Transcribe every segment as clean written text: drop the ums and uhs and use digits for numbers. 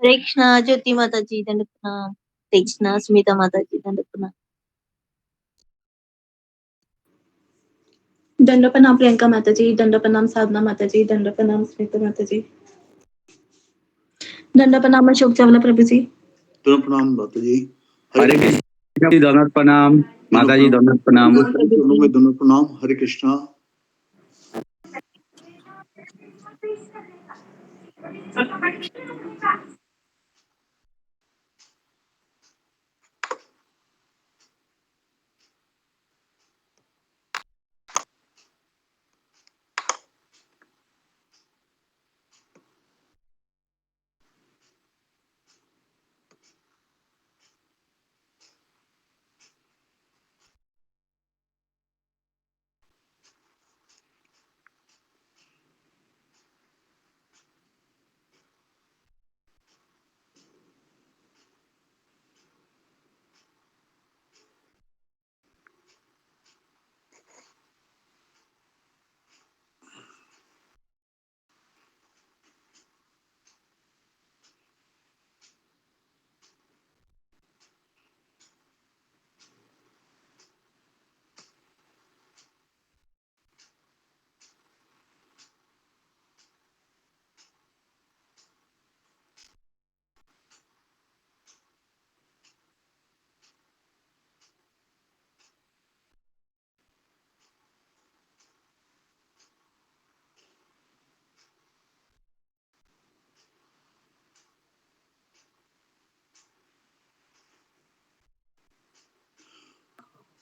हरे कृष्णा ज्योति माता जी दंड प्रणाम। हरे कृष्णा सुमिता माता जी दंड प्रणाम। दंड प्रणाम प्रियंका माता जी, दंड प्रणाम साधना माता जी, दंड प्रणाम स्मिता माता जी, दंड प्रणाम अशोक चावला प्रभु जी, दंड प्रणाम माता जी। हरे कृष्णा जी दंड प्रणाम माता जी दंड प्रणाम। दंड प्रणाम। हरे कृष्णा।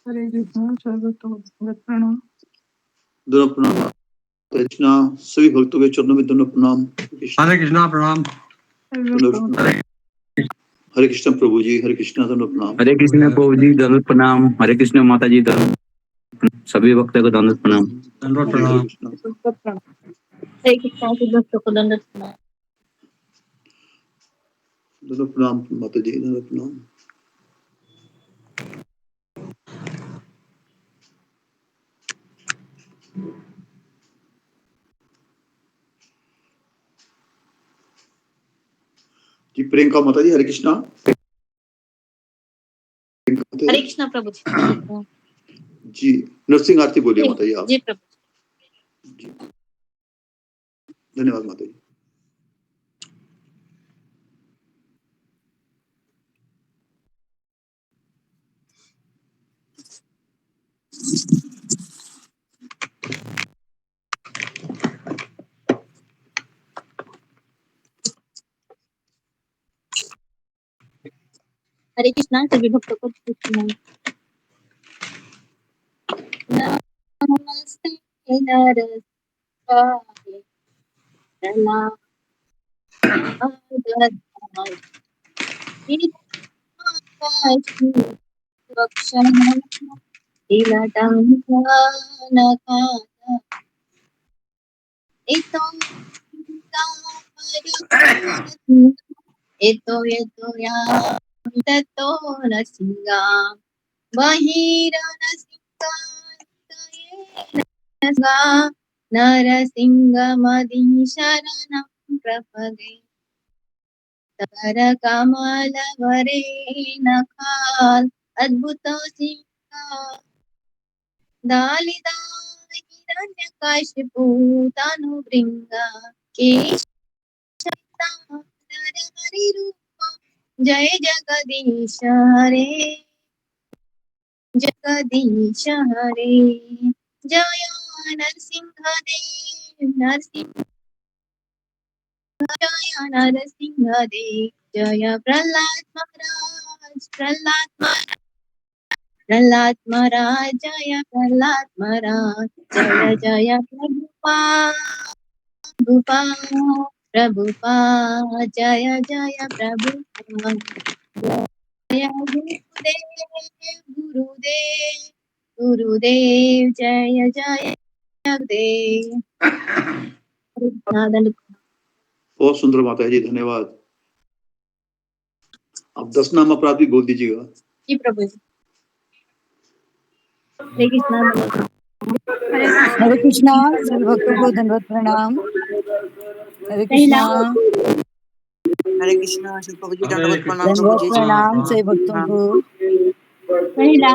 हरे कृष्णा सर्वतो प्रणाम। दंड प्रणाम कृष्णा। सभी भक्तों के चरणों में दंड प्रणाम। हरे कृष्णा प्रणाम। हरे कृष्ण प्रभु जी। हरे कृष्णा दंड प्रणाम। हरे कृष्ण प्रभु जी दंड प्रणाम। हरे कृष्ण माता जी दंड। सभी भक्तों को दंड प्रणाम। हरे कृष्णा। हरे कृष्णा के भक्तों को दंड प्रणाम। दंड प्रणाम माता जी दंड प्रणाम। जी प्रियंका माता जी हरे कृष्णा। हरे कृष्णा प्रभु जी दंड प्रणाम। जी नरसिंह आरती बोलिए माता जी आप। जी प्रभु जी धन्यवाद माता जी। हरे कृष्णा सभी भक्तों को प्रणाम। नमस्ते नरसिंहाय Eto ya tato nasinga bahira nasinga nasinga narasinga madisharanam prapade tara kamala vare nakhal adbhuto singa dalida hiranya kashipu tanu bringa kesha hari rupa जय जगदीश हरे जगदीश हरे जय नरसिंह देव नरसिंह जय नरसिंह देव जय प्रहलाद महाराज जय प्रहलाद महाराज जय जय प्रभुपाद जय जय प्रभुपाद जय गुरुदेव जय जय गुरुदेव। बहुत सुंदर माता जी धन्यवाद। आप 10 नाम अपराधी बोल दीजिएगा। जी प्रभु जी। हरे कृष्णा हरे कृष्णा सभी भक्तों को धन्यवाद प्रणाम। हरे कृष्णा। हरे कृष्णा शिव प्रभु जी दंडवत प्रणाम प्रभु दंडवत जी प्रणाम सभी भक्तों को। पहला,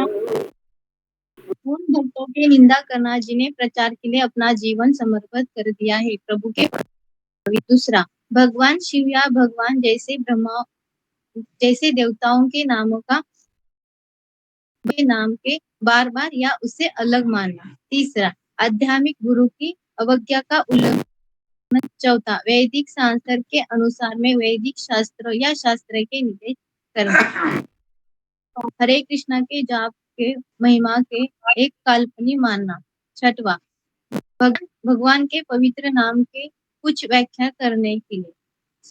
उन भक्तों की निंदा करना जिन्हें प्रचार के लिए अपना जीवन समर्पित कर दिया है प्रभु के। दूसरा, भगवान शिव या भगवान जैसे देवताओं के नामों का नाम के बार बार या उससे अलग मानना। तीसरा, आध्यात्मिक गुरु की अवज्ञा का उल्लंघन। चौथा, वैदिक शास्त्र के अनुसार में वैदिक शास्त्रों या शास्त्र के निर्देश करना। हरे कृष्णा के जाप के महिमा के एक काल्पनिक मानना। छठवा, भगवान के पवित्र नाम के कुछ व्याख्या करने के लिए।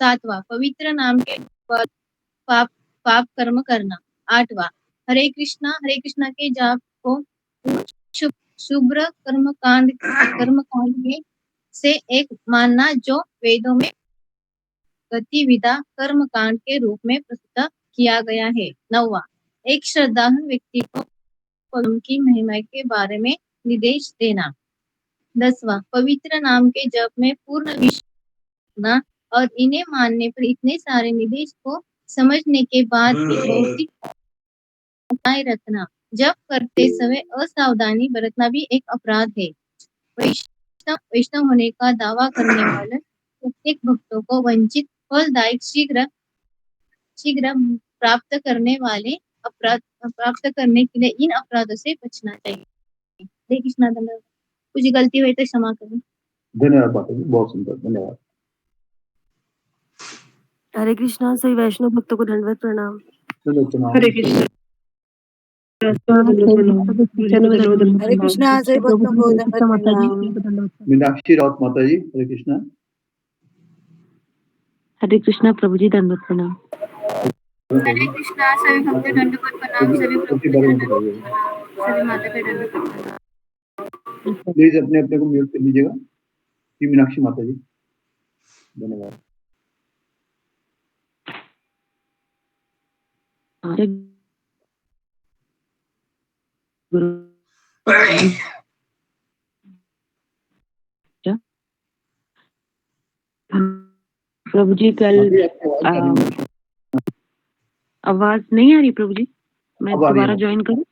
सातवां, पवित्र नाम के पाप पाप कर्म करना। आठवां, हरे कृष्णा के जाप को शुभ्र कर्मकांड में से एक मानना जो वेदों में गतिविधा कर्मकांड के रूप में प्रस्तुत किया गया है। नौवां, एक श्रद्धालु व्यक्ति को की महिमा के बारे में निर्देश देना। 10वां, पवित्र नाम के जप में पूर्ण विश्वास और इन्हें मानने पर इतने सारे निर्देश को समझने के बाद भी भौतिक बनाए रखना। जप करते समय असावधानी बरतना भी एक अपराध है। वैष्णव होने का दावा करने वाले प्रत्येक भक्तों को वंचित फलदायक शीघ्र प्राप्त करने के लिए इन अपराधों से बचना चाहिए। हरे कृष्णा। धन्यवाद। कुछ गलती हुई तो क्षमा करें। धन्यवाद माता जी, बहुत सुंदर, धन्यवाद। हरे कृष्णा सभी वैष्णव भक्तों को दंडवत प्रणाम। हरे कृष्णा हरे कृष्णा सभी भक्तों को दंडवत प्रणाम। मीनाक्षी राउत माता जी, हरे कृष्णा। हरे कृष्णा प्रभु जी दंडवत प्रणाम। हरे कृष्णा सभी भक्त दंडवत प्रणाम। सभी प्रभु जी दंडवत प्रणाम। सभी माता के दंडवत प्रणाम। प्लीज अपने अपने को म्यूट कर लीजिएगा। मीनाक्षी माता जी, धन्यवाद। गुरु प्रभु जी कल आवाज नहीं आ रही प्रभु जी, मैं दोबारा ज्वाइन करूं?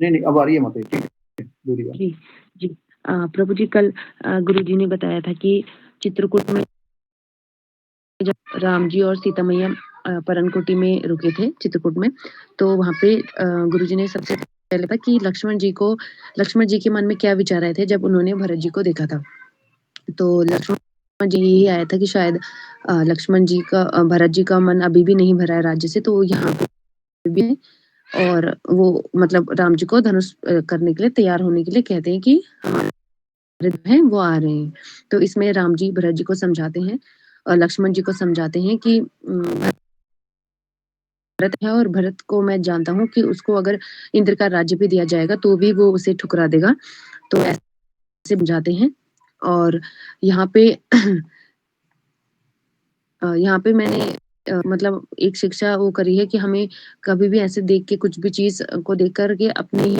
नहीं अब आ रही है माता जी, ठीक है। जी प्रभु जी कल गुरु जी ने बताया था कि चित्रकूट में जब राम जी और सीता मैया परनकुटी में रुके थे चित्रकूट में, तो वहां पे गुरु जी ने सबसे पहले था कि लक्ष्मण जी के मन में क्या विचार आए थे जब उन्होंने भरत जी को देखा था। तो लक्ष्मण जी यही आया था कि शायद लक्ष्मण जी का भरत जी का मन अभी भी नहीं भरा है राज्य से, तो यहाँ पे भी और वो मतलब राम जी को धनुष करने के लिए तैयार होने के लिए कहते हैं कि हमारे हैं वो आ रहे हैं। तो इसमें राम जी भरत जी को समझाते हैं और लक्ष्मण जी को समझाते हैं कि भरत है और भरत को मैं जानता हूँ कि उसको अगर इंद्र का राज्य भी दिया जाएगा तो भी वो उसे ठुकरा देगा। तो ऐसे समझाते हैं। और यहाँ पे मैंने मतलब एक शिक्षा वो करी है कि हमें कभी भी ऐसे देख के कुछ भी चीज को देख करके अपने ही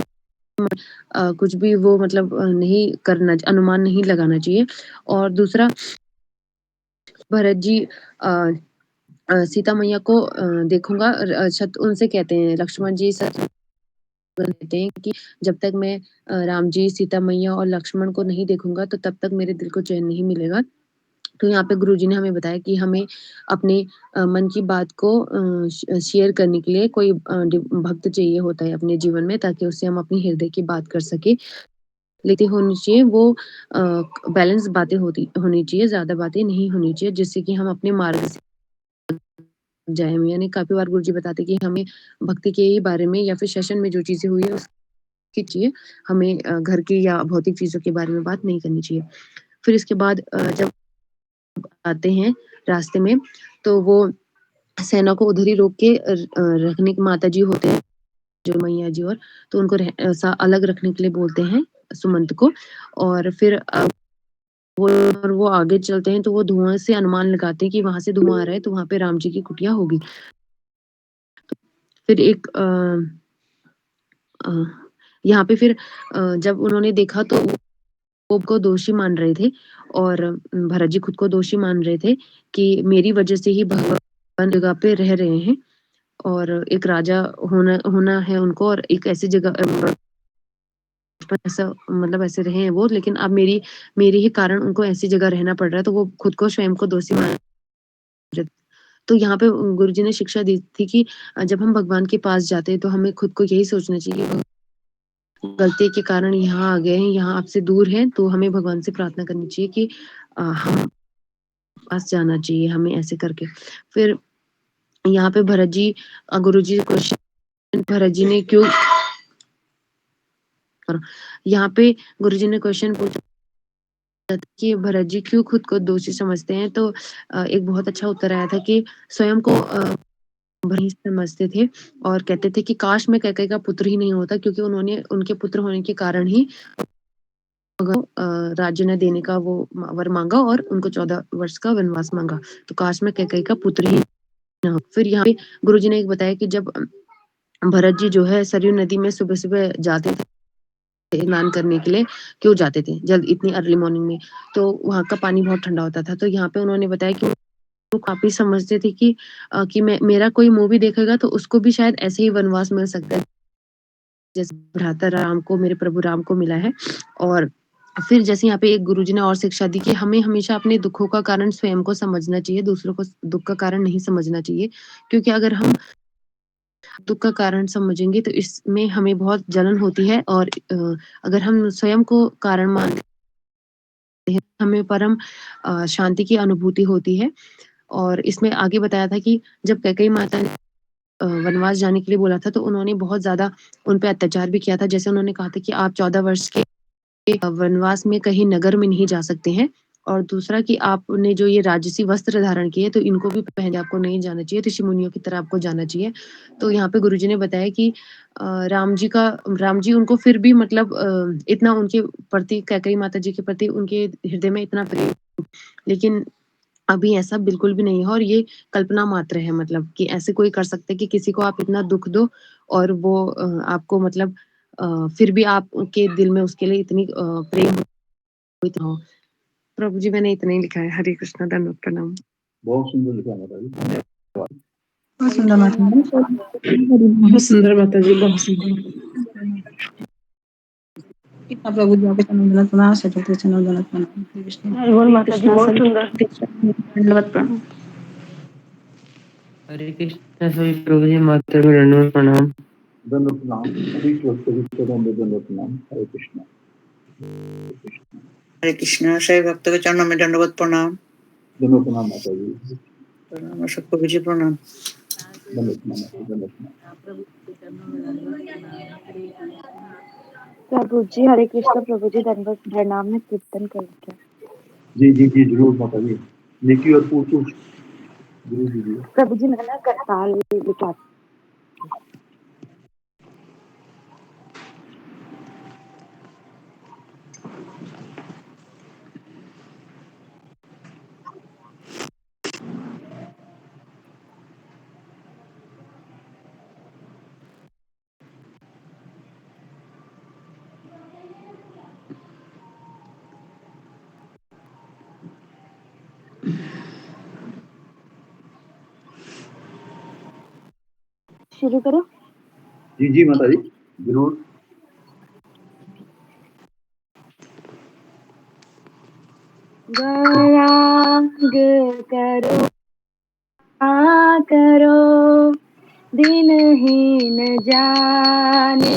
कुछ भी वो मतलब नहीं करना, अनुमान नहीं लगाना चाहिए। और दूसरा, भरत जी सीता मैया को देखूंगा, उनसे कहते हैं लक्ष्मण जी कहते हैं कि जब तक मैं राम जी सीता मैया और लक्ष्मण को नहीं देखूंगा तो तब तक मेरे दिल को चैन नहीं मिलेगा। तो यहाँ पे गुरुजी ने हमें बताया कि हमें अपने मन की बात को शेयर करने के लिए कोई भक्त चाहिए होता है अपने जीवन में, ताकि उससे हम अपनी हृदय की बात कर सके। लेकिन होनी चाहिए वो बैलेंस बातें होनी चाहिए, ज्यादा बातें नहीं होनी चाहिए, जिससे कि हम अपने मार्ग से जाए। यानी काफी बार गुरुजी बताते कि हमें भक्ति के बारे में या फिर सेशन में जो चीजें हुई है उसकी चाहिए, हमें घर की या भौतिक चीजों के बारे में बात नहीं करनी चाहिए। फिर इसके बाद जब आते हैं रास्ते में तो वो सेना को उधर ही रोक के रखने के माता जी होते हैं जो मैया जी, और तो उनको अलग रखने के लिए बोलते हैं सुमंत को। और फिर वो आगे चलते हैं तो वो धुआं से अनुमान लगाते हैं कि वहां से धुआं आ रहा है तो वहां पे राम जी की कुटिया होगी। फिर एक यहाँ पे फिर जब उन्होंने देखा तो वो को दोषी मान रहे थे और भरत जी खुद को दोषी मान रहे थे कि मेरी वजह से ही भगवान जगह पे रह रहे हैं और एक राजा होना है उनको और एक ऐसी जगह ऐसा मतलब ऐसे रहे हैं वो, लेकिन अब मेरे ही कारण उनको ऐसी जगह रहना पड़ रहा है, तो वो खुद को स्वयं को दोषी मान रहे। तो यहाँ पे गुरुजी ने शिक्षा दी थी कि जब हम भगवान के पास जाते हैं तो हमें खुद को यही सोचना चाहिए, गलती के कारण यहाँ आ गए हैं, यहाँ आपसे दूर हैं, तो हमें भगवान से प्रार्थना करनी चाहिए कि हम पास जाना चाहिए हमें ऐसे करके। फिर यहाँ पे भरत जी गुरुजी क्वेश्चन भरत जी ने क्यों यहाँ पे गुरुजी ने क्वेश्चन पूछा कि भरत जी क्यों खुद को दोषी समझते हैं, तो एक बहुत अच्छा उत्तर आया था कि स्वयं को भली समझते थे और कहते थे कि काश मैं कैकेयी का पुत्र ही नहीं होता, क्योंकि उन्होंने उनके पुत्र होने के कारण ही राज्य ने देने का वो वर मांगा और उनको 14 वर्ष का वनवास मांगा, तो काश मैं कैकेयी का पुत्र ही ना हो। फिर यहाँ पे गुरुजी ने एक बताया कि जब भरत जी जो है सरयू नदी में सुबह सुबह जाते थे स्नान करने के लिए, क्यों जाते थे जल्द इतनी अर्ली मॉर्निंग में, तो वहाँ का पानी बहुत ठंडा होता था। तो यहाँ पे उन्होंने बताया कि वो काफी समझते थे कि मेरा कोई मूवी देखेगा तो उसको भी शायद ऐसे ही वनवास मिल सकता है जैसे भ्राता राम को, मेरे प्रभु राम को मिला है। और फिर जैसे यहाँ पे एक गुरुजी ने और शिक्षा दी कि हमें हमेशा अपने दुखों का कारण स्वयं को समझना चाहिए, दूसरों को दुख का कारण नहीं समझना चाहिए, क्योंकि अगर हम दुख का कारण समझेंगे तो इसमें हमें बहुत जलन होती है और अगर हम स्वयं को कारण मानते हैं हमें परम शांति की अनुभूति होती है। और इसमें आगे बताया था कि जब कैकेयी माता ने वनवास जाने के लिए बोला था तो उन्होंने बहुत ज्यादा उन पे अत्याचार भी किया था। जैसे उन्होंने कहा था कि आप 14 वर्ष के वनवास में कहीं नगर में नहीं जा सकते हैं, और दूसरा कि आपने जो ये राजसी वस्त्र धारण किए तो इनको भी पहन के आपको नहीं जाना चाहिए, ऋषि मुनियों की तरह आपको जाना चाहिए। तो यहाँ पे गुरुजी ने बताया कि राम जी उनको फिर भी मतलब इतना उनके प्रति कैकेयी माता जी के प्रति उनके हृदय में इतना प्रेम, लेकिन अभी ऐसा बिल्कुल भी नहीं है और ये कल्पना मात्र है, मतलब कि ऐसे कोई कर सकता है कि किसी को आप इतना दुख दो और वो आपको मतलब फिर भी आपके दिल में उसके लिए इतनी प्रेम हो। प्रभु जी मैंने इतना ही लिखा है। हरे कृष्णा, धन्यवाद, प्रणाम। बहुत सुंदर लिखा माता जी, बहुत सुंदर माता जी, बहुत सुंदर माता जी, बहुत सुंदर। कितना प्रभु जी आपके चरणों में प्रणाम, सचोटे चरणों में प्रणाम। बोल माता जी, बहुत सुंदर, धन्यवाद, प्रणाम। हरे कृष्णा सभी प्रभु जी माता को दंडवत प्रणाम। दंडवत प्रणाम, सभी भक्तों को चरणों में दंडवत प्रणाम। हरे कृष्णा। हरे कृष्णा सभी भक्तों के चरणों में दंडवत प्रणाम। दंडवत प्रणाम माता जी, प्रणाम सब प्रभु जी प्रणाम। दंडवत प्रणाम, दंडवत प्रणाम। प्रभु जी हरे कृष्ण, प्रभु जी दंडवत प्रणाम में कीर्तन करते हैं। जी जी जी जरूर माता जी, निकी और पूछो जरूर दीजिए। प्रभु जी मैंने करताल लिखा। शुरू करो। जी जी माता जी जरूर। गौरांग करो दिनहीन जाने,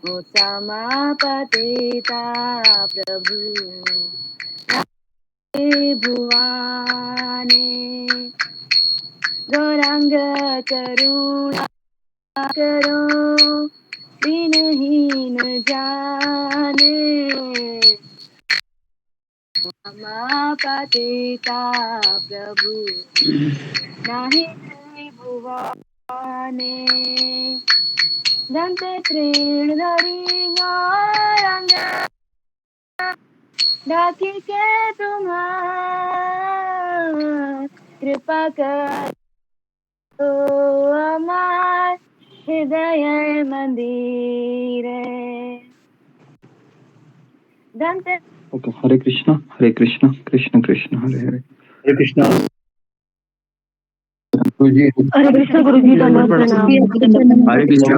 ओ समापतिता प्रभु भुवाने। गौरांग करुणा करो दिनहीन जाने, समापतिता प्रभु नाही भुवाने। दंते तृण धरी गौरांग ढाकी के तुम्हार, कृपा करो हमार हृदय मंदिर। दंते ओके, हरे कृष्णा कृष्ण कृष्ण हरे हरे। हरे कृष्णा। गुरुजी हरे कृष्ण गुरुजी दंडवत प्रणाम। हरे कृष्णा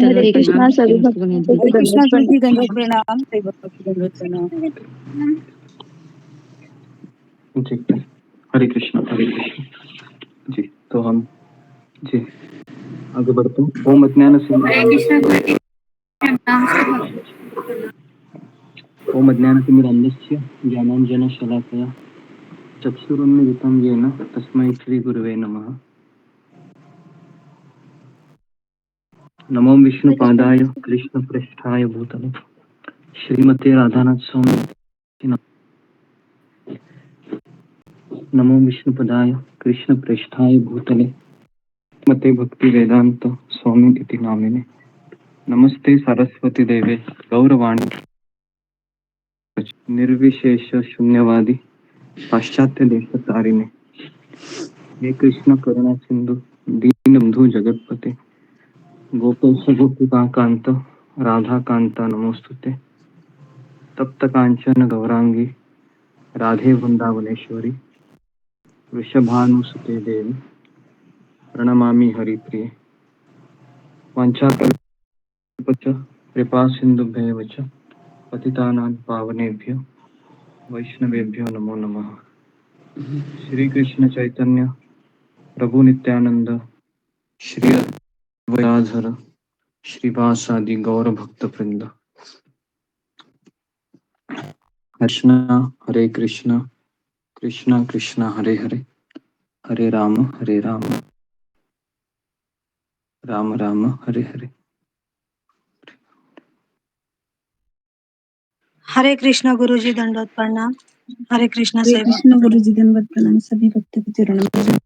हरे कृष्णा सभी भक्तों को कृष्णा दंडवत गुरुजी दंडवत प्रणाम। दंडवत प्रणाम। ठीक है। हरे कृष्णा जी। तो हम जी आगे बढ़ते हैं। ओम अज्ञान ओम अज्ञानतिमिरान्धस्य ज्ञानाञ्जनशलाकया चक्षुरुन्मिलितं येन तस्मै श्रीगुरवे नमः। नमो विष्णुपादाय कृष्णप्रेष्ठाय भूतले श्रीमते राधानाथ स्वामी नमो विष्णुपदाय कृष्णप्रेष्ठाय भूतले मते भक्ति वेदांत स्वामी इति नामिने नमस्ते सरस्वती देवे गौरवाणी निर्विशेष शून्यवादी पाश्चात्य देश तारिणे हे कृष्ण करुणा सिंधु दीन बंधु जगतपते गोपेश गोपिकांत राधा कांता नमोस्तुते तप्त कांचन गौरांगी राधे वृंदावनेश्वरी वृषभानुसुते देवी प्रणमामि हरिप्रिये वाञ्छाकल्पच कृपा सिन्धुभ्येव च पतितानां पावनेभ्यो वैष्णवेभ्यो नमो नमः। श्री कृष्ण चैतन्य प्रभु नित्यानंद श्री अद्वैताधर श्रीवासादि गौर भक्त वृंद। कृष्ण हरे कृष्ण कृष्ण कृष्ण हरे हरे हरे राम राम राम हरे हरे। हरे कृष्ण गुरुजी दंडवत प्रणाम। हरे कृष्ण हरे सेवा। कृष्ण गुरुजी दंडवत प्रणाम। सभी भक्तों को चरणों में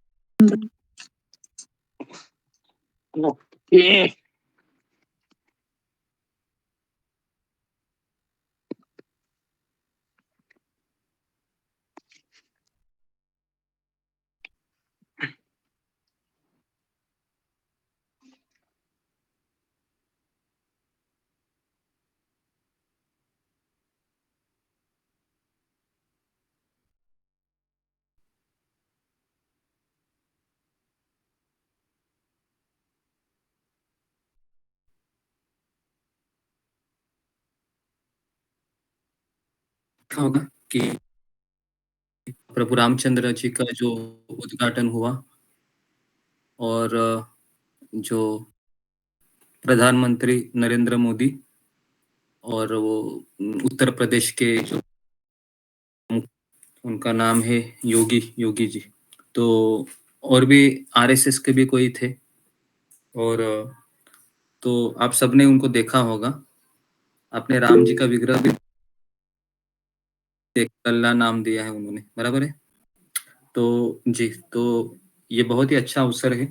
होगा कि प्रभु रामचंद्र जी का जो उद्घाटन हुआ और जो प्रधानमंत्री नरेंद्र मोदी और वो उत्तर प्रदेश के जो उनका नाम है योगी जी, तो और भी आरएसएस के भी कोई थे और तो आप सबने उनको देखा होगा। आपने राम जी का विग्रह भी अल्लाह नाम दिया है उन्होंने, बराबर है। तो जी, तो ये बहुत ही अच्छा अवसर है।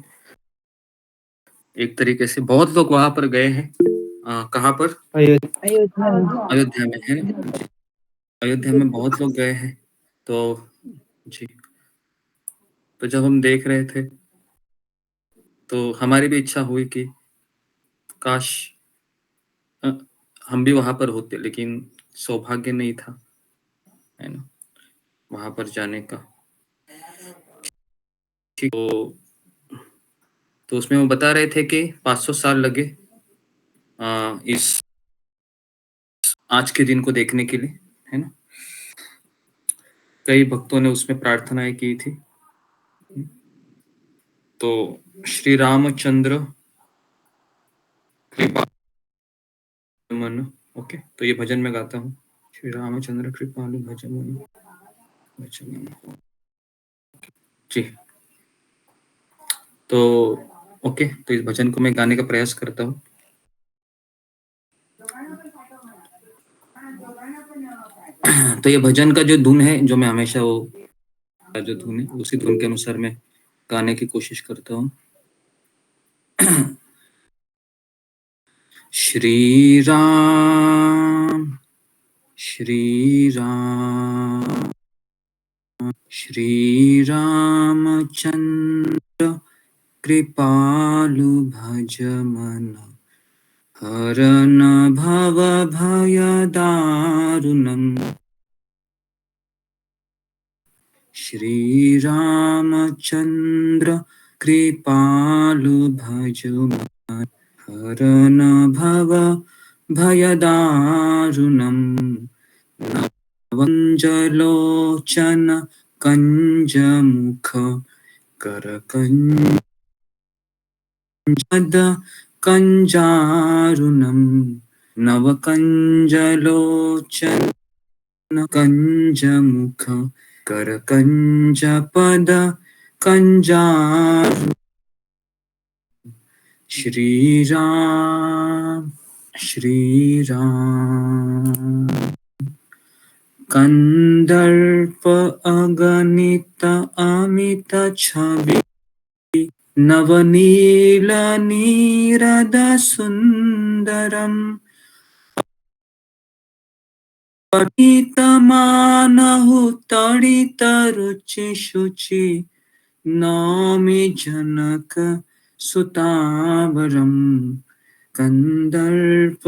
एक तरीके से बहुत लोग वहां पर गए हैं। कहाँ पर? अयोध्या में है ना? अयोध्या में बहुत लोग गए हैं। तो जी, तो जब हम देख रहे थे तो हमारी भी इच्छा हुई कि काश हम भी वहां पर होते, लेकिन सौभाग्य नहीं था, है ना, वहां पर जाने का। ठीक, तो उसमें वो बता रहे थे कि 500 साल लगे इस आज के दिन को देखने के लिए, है ना। कई भक्तों ने उसमें प्रार्थनाएं की थी। तो श्री रामचंद्र कृपा मन, ओके, तो ये भजन में गाता हूँ। श्री रामचंद्र कृपालु भजन जी। तो ओके, तो इस भजन को मैं गाने का प्रयास करता हूँ। तो ये भजन का जो धुन है, जो मैं हमेशा वो जो धुन है उसी धुन के अनुसार मैं गाने की कोशिश करता हूँ। श्री राम श्री राम श्री रामचंद्र कृपालु भज मन हरन भव भय दारुणम् श्री रामचंद्र कृपालु भजुमन हरन भव भयदारुणम् नवञ्जलोचन कंजमुख करकंजद कंजारुणम् नवकंजलोचन कंजमुख करकंजपद कंजारुणम् श्रीराम श्रीराम कंदर्प अगणित अमित छवि नवनील नीरद सुंदरम पठितमानहु तडित रुचि शुचि नौमि जनक सुतावरम कंदर्प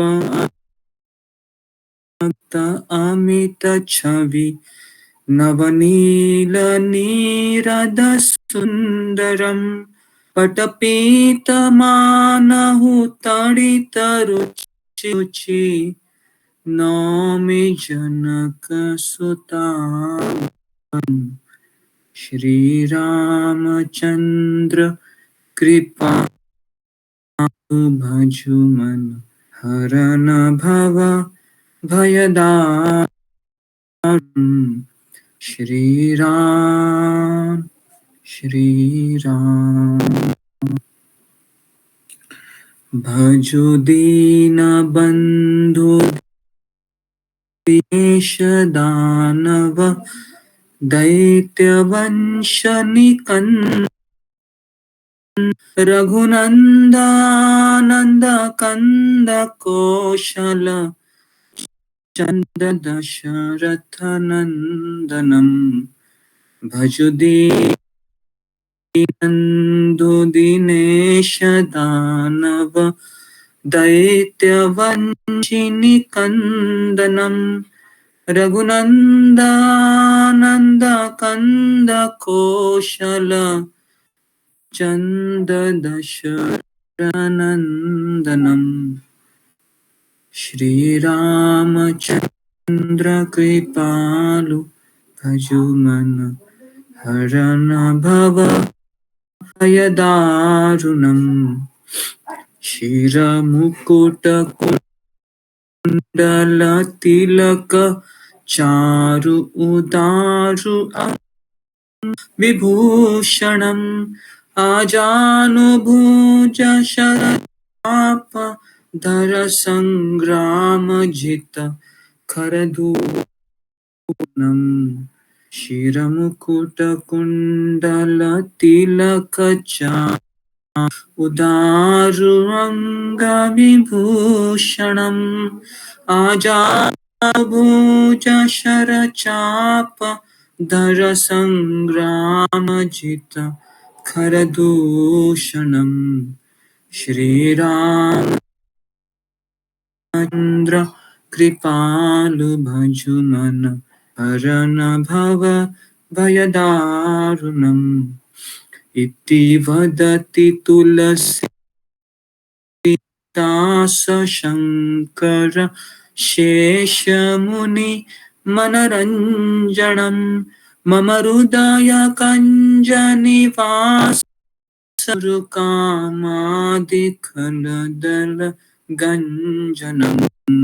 अमित छवि नवनील नीरद सुंदरम पटपीतमानहु तडित रुचि नौमि जनक सुतावरम श्री रामचंद्र कृपा भजुमन हरन भव भयदारुणम् श्री राम श्री राम भजु दीन बंधु देश दानव दैत्य वंश निकंद रघुनंदानंद कंद कौशल चंद दशरथ नंदनम भजु दीनबंधु दिनेश दानव दैत्य वंशिनी कंदनम रघुनंदानंद कंद कौशल चंद दशरथनंदनम श्री रामचंद्र कृपालु भजुमन हरन भव भयदारुणम् शिर मुकुट कुंडल तिलक चारु उदारु विभूषणम् आजानुभुज शरचाप धर संग्राम जित खरदूषणम् शिरमुकुट कुंडल तिलक चारु उदारु अंग विभूषणम् आजानुभुज शरचाप धर संग्राम जित खरदूषणम् श्री रामचंद्र कृपालु भजुमन हरन भव भयदारुणम् इति वदति तुलसीदास शंकर शेष मुनि मनरंजनम् मम हृदय कंज निवास कामादिखलदल गंजनम्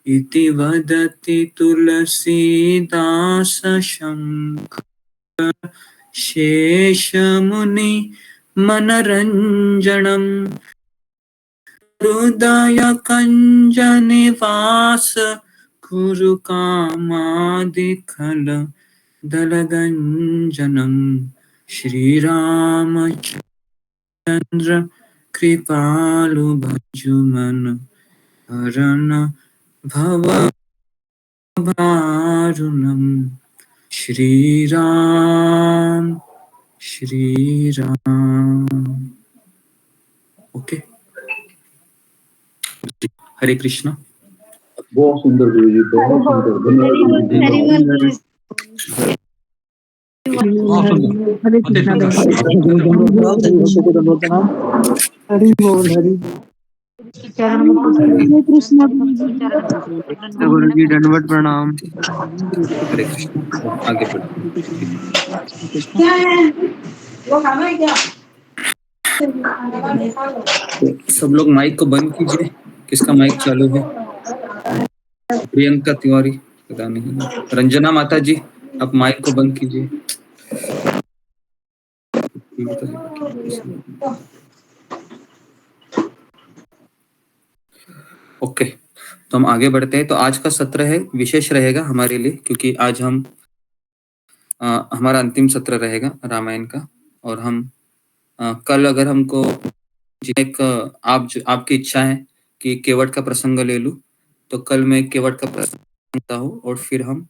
इति वदति तुलसीदास शंकर शेष मुनि मनरंजनम् हृदय कंज निवास कुरु कामादिखल दलगंजनम् श्री रामचंद्र कृपालु भजुमन हरन भव भयदारुणम् श्री राम श्री राम। ओके, हरे कृष्णा। बहुत सुंदर गुरु जी, बहुत सुंदर, धन्यवाद। हरे कृष्णा हरि बोल हरि हरे कृष्णा गुरु जी दंडवत प्रणाम। हरे कृष्ण। आगे बढ़ते हैं। क्या है वो खाना है क्या तो सब लोग माइक को बंद कीजिए। किसका माइक चालू है? प्रियंका तिवारी, पता नहीं। रंजना माता जी, आप माइक को बंद कीजिए। ओके, तो हम आगे बढ़ते हैं। तो आज का सत्र है विशेष रहेगा हमारे लिए, क्योंकि आज हम हमारा अंतिम सत्र रहेगा रामायण का। और हम कल अगर हमको एक आपकी इच्छा है कि केवट का प्रसंग ले लूं, तो कल मैं केवट का प्रसंग लेता हूँ और फिर हम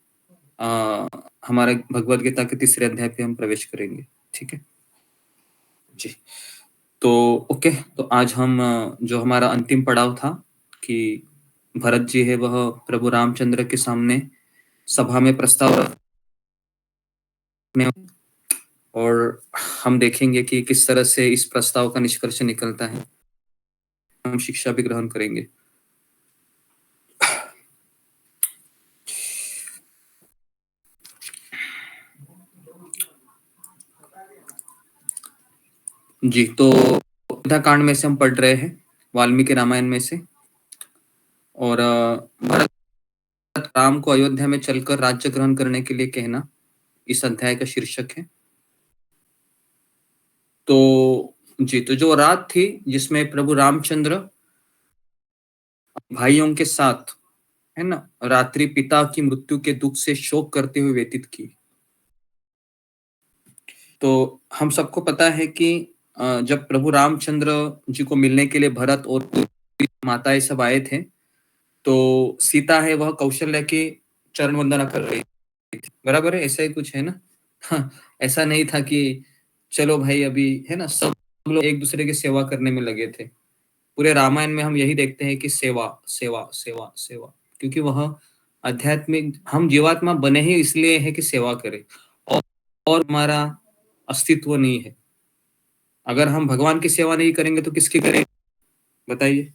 हमारे भगवद गीता के तीसरे अध्याय पे हम प्रवेश करेंगे। ठीक है जी। तो ओके, तो आज हम जो हमारा अंतिम पड़ाव था कि भरत जी है वह प्रभु रामचंद्र के सामने सभा में प्रस्ताव में, और हम देखेंगे कि किस तरह से इस प्रस्ताव का निष्कर्ष निकलता है। हम शिक्षा भी ग्रहण करेंगे। जी, तो अयोध्या कांड में से हम पढ़ रहे हैं, वाल्मीकि रामायण में से। और भरत राम को अयोध्या में चलकर राज्य ग्रहण करने के लिए कहना इस अध्याय का शीर्षक है। तो जी, तो जो रात थी जिसमें प्रभु रामचंद्र भाइयों के साथ, है ना, रात्रि पिता की मृत्यु के दुख से शोक करते हुए व्यतीत की। तो हम सबको पता है कि जब प्रभु रामचंद्र जी को मिलने के लिए भरत और माताएं सब आए थे, तो सीता है वह कौशल्या की चरण वंदना कर रही थी। बराबर है, ऐसा ही कुछ है ना। हाँ, ऐसा नहीं था कि चलो भाई अभी, है ना, सब लोग एक दूसरे की सेवा करने में लगे थे। पूरे रामायण में हम यही देखते हैं कि सेवा सेवा सेवा सेवा, क्योंकि वह आध्यात्मिक, हम जीवात्मा बने ही इसलिए है कि सेवा करें, और हमारा अस्तित्व नहीं है। अगर हम भगवान की सेवा नहीं करेंगे तो किसकी करेंगे बताइए?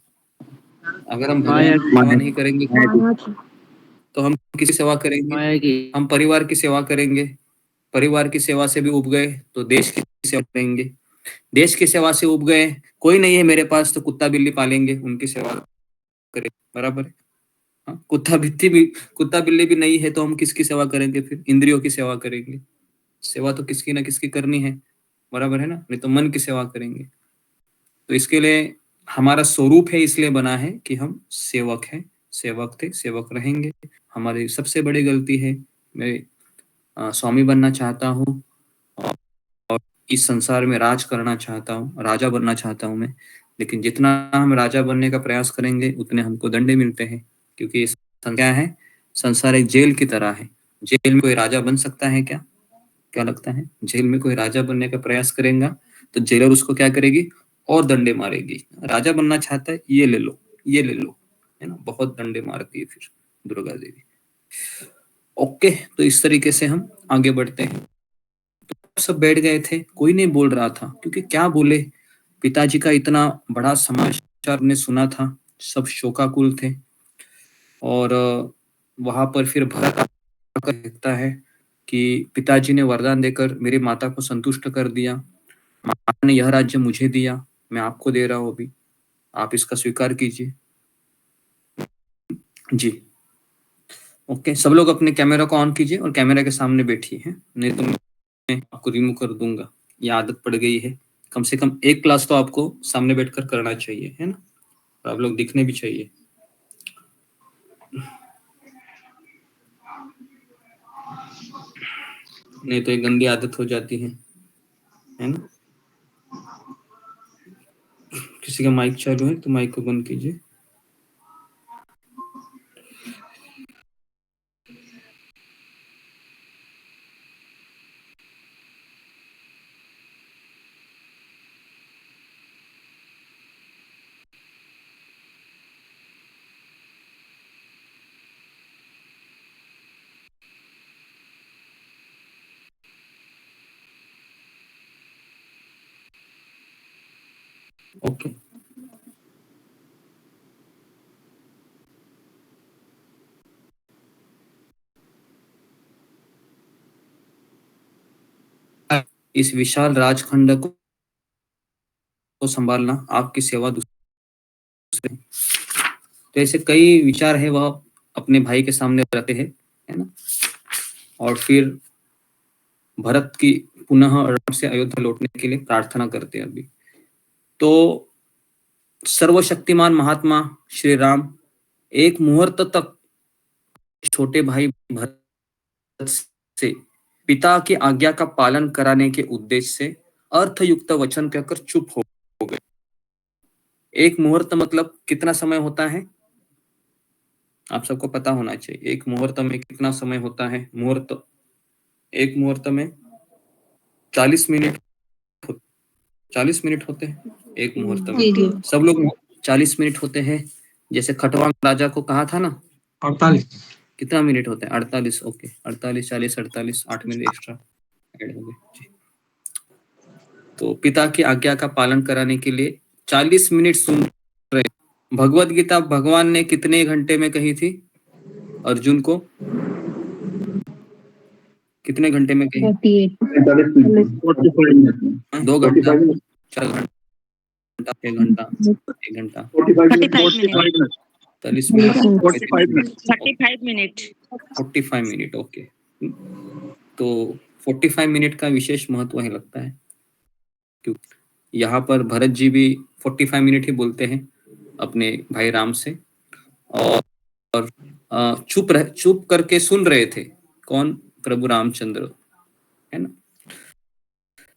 अगर हम भगवान की सेवा नहीं करेंगे तो हम किसकी सेवा करेंगे? हम परिवार की सेवा करेंगे। परिवार की सेवा से भी उब गए तो देश की सेवा करेंगे। देश की सेवा से उब गए, कोई नहीं है मेरे पास, तो कुत्ता बिल्ली पालेंगे, उनकी सेवा करें। बराबर है। हाँ, कुत्ता बिल्ली भी नहीं है तो हम किसकी सेवा करेंगे? फिर इंद्रियों की सेवा करेंगे। सेवा तो किसकी ना किसकी करनी है, बराबर है ना। नहीं तो मन की सेवा करेंगे। तो इसके लिए हमारा स्वरूप है, इसलिए बना है कि हम सेवक हैं, सेवक थे, सेवक रहेंगे। हमारी सबसे बड़ी गलती है, मैं स्वामी बनना चाहता हूँ और इस संसार में राज करना चाहता हूँ, राजा बनना चाहता हूँ मैं। लेकिन जितना हम राजा बनने का प्रयास करेंगे उतने हमको दंडे मिलते हैं, क्योंकि क्या है, संसार एक जेल की तरह है। जेल में कोई राजा बन सकता है क्या? क्या लगता है? जेल में कोई राजा बनने का प्रयास करेगा तो जेलर उसको क्या करेगी? और डंडे मारेगी। राजा बनना चाहता है, ये ले लो, ये ले लो, है ना, बहुत डंडे मारती है फिर दुर्गा देवी। ओके, तो इस तरीके से हम आगे बढ़ते हैं। तो सब बैठ गए थे, कोई नहीं बोल रहा था, क्योंकि क्या बोले, पिताजी का इतना बड़ा समाचार ने सुना था, सब शोकाकुल थे। और वहां पर फिर भरत आकर देखता है कि पिताजी ने वरदान देकर मेरी माता को संतुष्ट कर दिया। माता ने यह राज्य मुझे दिया, मैं आपको दे रहा हूं, अभी आप इसका स्वीकार कीजिए। जी, ओके, सब लोग अपने कैमरा को ऑन कीजिए और कैमरा के सामने बैठिए हैं, नहीं तो मैं आपको रिमूव कर दूंगा। ये आदत पड़ गई है। कम से कम एक क्लास तो आपको सामने बैठकर करना चाहिए, है ना, और आप लोग दिखने भी चाहिए। नहीं तो एक गंदी आदत हो जाती है ना। किसी का माइक चालू है तो माइक को बंद कीजिए। ओके। इस विशाल राजखंड को संभालना आपकी सेवा दूसरे। तो ऐसे कई विचार है वह अपने भाई के सामने रखते हैं, है ना। और फिर भरत की पुनः राम से अयोध्या लौटने के लिए प्रार्थना करते हैं। अभी तो सर्वशक्तिमान महात्मा श्री राम एक मुहूर्त तक छोटे भाई भरत से पिता की आज्ञा का पालन कराने के उद्देश्य से अर्थयुक्त वचन कहकर चुप हो गए। एक मुहूर्त मतलब कितना समय होता है, आप सबको पता होना चाहिए। एक मुहूर्त में कितना समय होता है? मुहूर्त, एक मुहूर्त में 40 मिनट 40 मिनट होते हैं एक मुहूर्त में। जी जी। सब लोग 40 मिनट होते हैं। जैसे खटवांग राजा को कहा था ना 48 कितना मिनट होते हैं? 48। ओके, 48 40 48 8 मिनट एक्स्ट्रा ऐड हो गए जी। तो पिता की आज्ञा का पालन कराने के लिए 40 मिनट सुन रहे। भगवत गीता भगवान ने कितने घंटे में कही थी अर्जुन को? कितने घंटे में कही? 2 घंटा, 4 घंटा, 1 घंटा, 1 घंटा, 45 minute 40 minute, 35 minute 45 minute. Okay, तो 45 मिनट का विशेष महत्व है लगता है, क्योंकि यहाँ पर भरत जी भी 45 मिनट ही बोलते हैं अपने भाई राम से, और चुप करके सुन रहे थे। कौन? प्रभु रामचंद्र, है ना।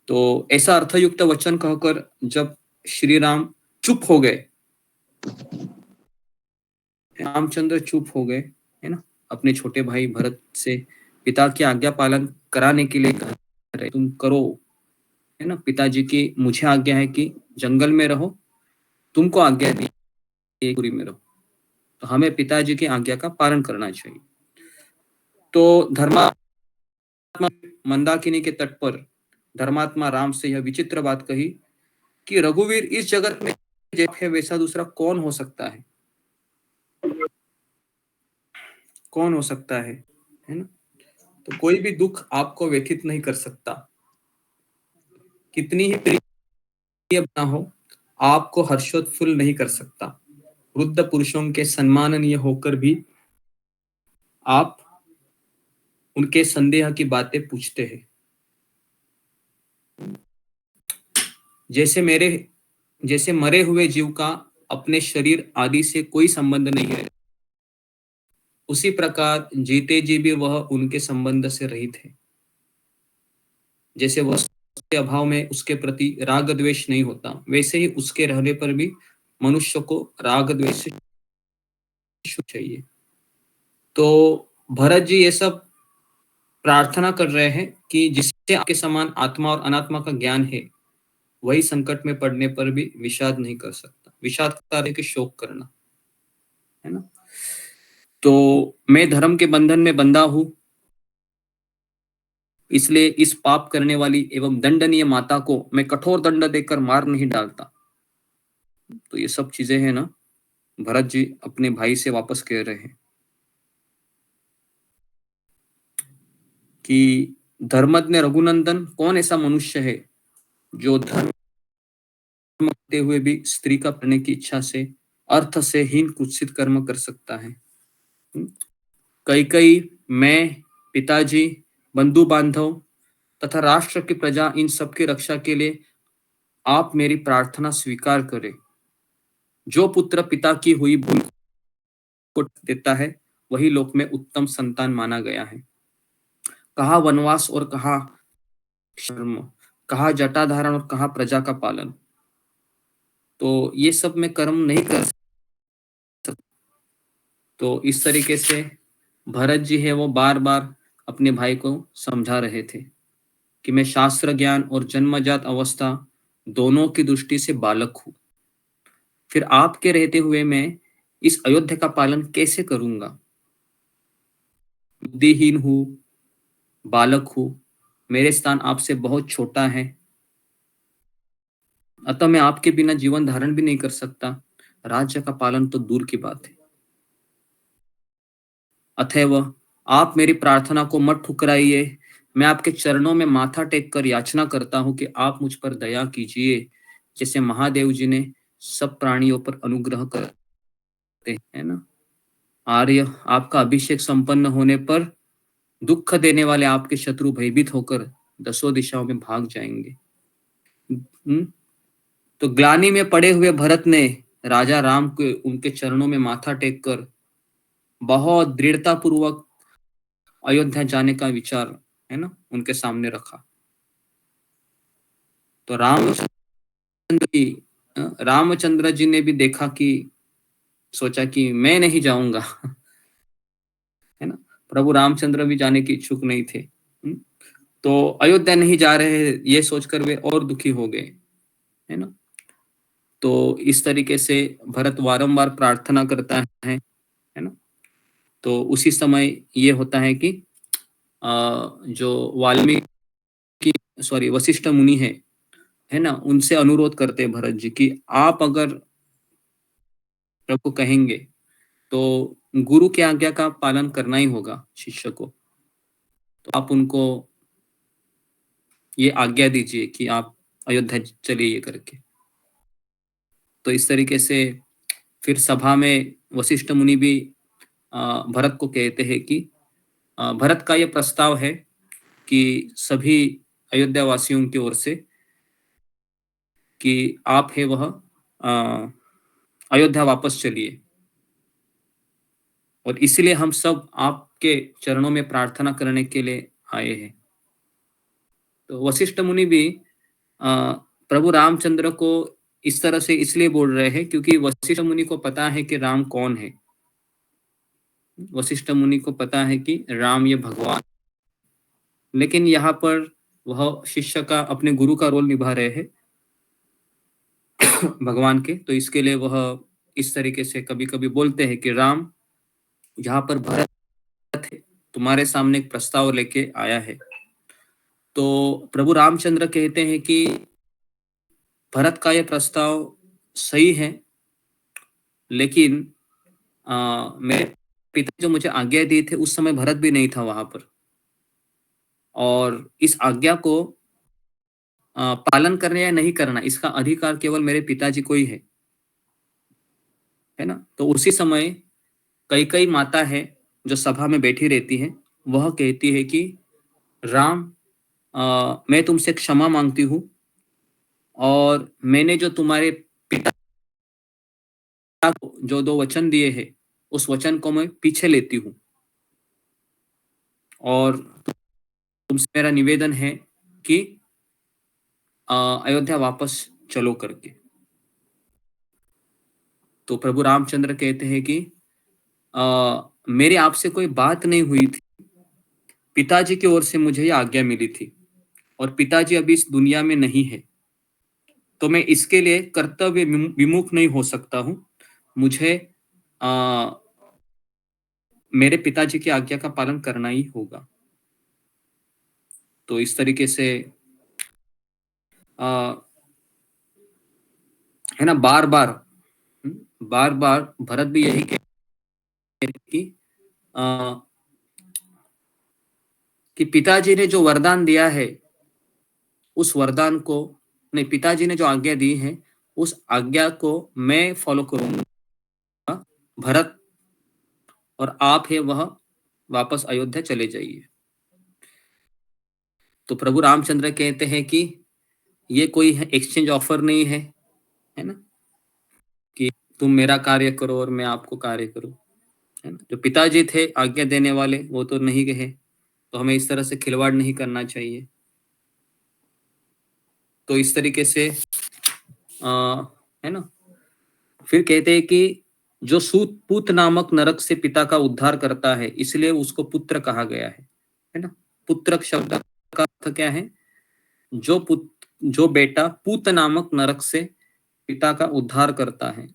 तो ऐसा अर्थयुक्त वचन कहकर जब श्री राम चुप हो गए, रामचंद्र चुप हो गए, है ना, अपने छोटे भाई भरत से पिता की आज्ञा पालन कराने के लिए कह रहे तुम करो, है ना। पिताजी की मुझे आज्ञा है कि जंगल में रहो, तुमको आज्ञा दी पूरी में रहो, तो हमें पिताजी की आज्ञा का पालन करना चाहिए। तो धर्मात्मा मंदाकिनी के तट पर धर्मात्मा राम से यह विचित्र बात कही कि रघुवीर, इस जगत में जैसे वैसा दूसरा कौन हो सकता है? कौन हो सकता है ना। तो कोई भी दुख आपको व्यथित नहीं कर सकता, कितनी ही प्रिय ना हो, आपको हर्षोत्फुल्ल नहीं कर सकता। वृद्ध पुरुषों के सम्माननीय होकर भी आप उनके संदेह की बातें पूछते हैं। जैसे मरे हुए जीव का अपने शरीर आदि से कोई संबंध नहीं है, उसी प्रकार जीते जी भी वह उनके संबंध से रहित है। जैसे वस्तु के अभाव में उसके प्रति राग द्वेष नहीं होता, वैसे ही उसके रहने पर भी मनुष्य को राग द्वेष चाहिए। तो भरत जी ये सब प्रार्थना कर रहे हैं कि जिससे आपके समान आत्मा और अनात्मा का ज्ञान है, वही संकट में पड़ने पर भी विषाद नहीं कर सकता। विषाद का अर्थ है कि शोक करना, है ना। तो मैं धर्म के बंधन में बंधा हूं, इसलिए इस पाप करने वाली एवं दंडनीय माता को मैं कठोर दंड देकर मार नहीं डालता। तो ये सब चीजें हैं ना, भरत जी अपने भाई से वापस कह रहे हैं कि धर्मज्ञ रघुनंदन, कौन ऐसा मनुष्य है जो धर्म करते हुए भी स्त्री का करने की इच्छा से अर्थ से हीन कुत्सित कर्म कर सकता है। कई मैं, पिताजी, बंधु बांधव तथा राष्ट्र की प्रजा, इन सबकी रक्षा के लिए आप मेरी प्रार्थना स्वीकार करें। जो पुत्र पिता की हुई भूल को देता है, वही लोक में उत्तम संतान माना गया है। कहा वनवास और कहा शर्म, कहा जटाधारण और कहा प्रजा का पालन। तो ये सब मैं कर्म नहीं कर सकता। तो इस तरीके से भरत जी है वो बार बार अपने भाई को समझा रहे थे कि मैं शास्त्र ज्ञान और जन्मजात अवस्था दोनों की दृष्टि से बालक हूं, फिर आपके रहते हुए मैं इस अयोध्या का पालन कैसे करूंगा? बुद्धिहीन हूं, बालक हूं, मेरे स्थान आपसे बहुत छोटा है, अतः मैं आपके बिना जीवन धारण भी नहीं कर सकता, राज्य का पालन तो दूर की बात है। अतएव आप मेरी प्रार्थना को मत ठुकराइए। मैं आपके चरणों में माथा टेक कर याचना करता हूं कि आप मुझ पर दया कीजिए, जैसे महादेव जी ने सब प्राणियों पर अनुग्रह करते हैं ना। आर्य, आपका अभिषेक संपन्न होने पर दुख देने वाले आपके शत्रु भयभीत होकर दसों दिशाओं में भाग जाएंगे। तो ग्लानि में पड़े हुए भरत ने राजा राम के उनके चरणों में माथा टेक कर बहुत दृढ़ता पूर्वक अयोध्या जाने का विचार है ना उनके सामने रखा। तो रामचंद्र जी ने भी देखा कि सोचा कि मैं नहीं जाऊंगा है ना। प्रभु रामचंद्र भी जाने की इच्छुक नहीं थे। तो अयोध्या नहीं जा रहे ये सोचकर वे और दुखी हो गए है ना। तो इस तरीके से भरत वारंवार प्रार्थना करता है ना। तो उसी समय ये होता है कि जो वाल्मीकि वशिष्ठ मुनि है ना, उनसे अनुरोध करते हैं भरत जी कि आप अगर प्रभु कहेंगे तो गुरु की आज्ञा का पालन करना ही होगा शिष्य को। तो आप उनको ये आज्ञा दीजिए कि आप अयोध्या चलिए ये करके। तो इस तरीके से फिर सभा में वशिष्ठ मुनि भी भरत को कहते हैं कि भरत का ये प्रस्ताव है कि सभी अयोध्या वासियों की ओर से कि आप है वह अयोध्या वापस चलिए, और इसलिए हम सब आपके चरणों में प्रार्थना करने के लिए आए हैं। तो वशिष्ठ मुनि भी प्रभु रामचंद्र को इस तरह से इसलिए बोल रहे हैं क्योंकि वशिष्ठ मुनि को पता है कि राम कौन है। वशिष्ठ मुनि को पता है कि राम ये भगवान, लेकिन यहाँ पर वह शिष्य का अपने गुरु का रोल निभा रहे हैं भगवान के। तो इसके लिए वह इस तरीके से कभी कभी बोलते हैं कि राम, यहाँ पर भरत है, तुम्हारे सामने एक प्रस्ताव लेके आया है। तो प्रभु रामचंद्र कहते हैं कि भरत का यह प्रस्ताव सही है, लेकिन मेरे पिता जो मुझे आज्ञा दी थी उस समय भरत भी नहीं था वहां पर, और इस आज्ञा को पालन करना या नहीं करना इसका अधिकार केवल मेरे पिताजी को ही है ना। तो उसी समय कई माता है जो सभा में बैठी रहती है, वह कहती है कि राम, मैं तुमसे क्षमा मांगती हूं, और मैंने जो तुम्हारे पिता को जो 2 वचन दिए हैं उस वचन को मैं पीछे लेती हूं, और तुमसे मेरा निवेदन है कि अयोध्या वापस चलो करके। तो प्रभु रामचंद्र कहते हैं कि मेरी आपसे कोई बात नहीं हुई थी, पिताजी की ओर से मुझे यह आज्ञा मिली थी, और पिताजी अभी इस दुनिया में नहीं है, तो मैं इसके लिए कर्तव्य विमुख नहीं हो सकता हूं। मुझे मेरे पिताजी की आज्ञा का पालन करना ही होगा। तो इस तरीके से है ना, बार बार भरत भी यही कहते कि पिताजी ने जो वरदान दिया है उस वरदान को नहीं, पिताजी ने जो आज्ञा दी है उस आज्ञा को मैं फॉलो करूंगा भरत, और आप है वह वापस अयोध्या चले जाइए। तो प्रभु रामचंद्र कहते हैं कि ये कोई एक्सचेंज ऑफर नहीं है ना, कि तुम मेरा कार्य करो और मैं आपको कार्य करूं, है ना। जो पिताजी थे आज्ञा देने वाले वो तो नहीं गए, तो हमें इस तरह से खिलवाड़ नहीं करना चाहिए। तो इस तरीके से है ना। फिर कहते हैं कि जो सूत पूत नामक नरक से पिता का उद्धार करता है इसलिए उसको पुत्र कहा गया है ना। पुत्र शब्द का अर्थ क्या है? जो बेटा पूत नामक नरक से पिता का उद्धार करता है।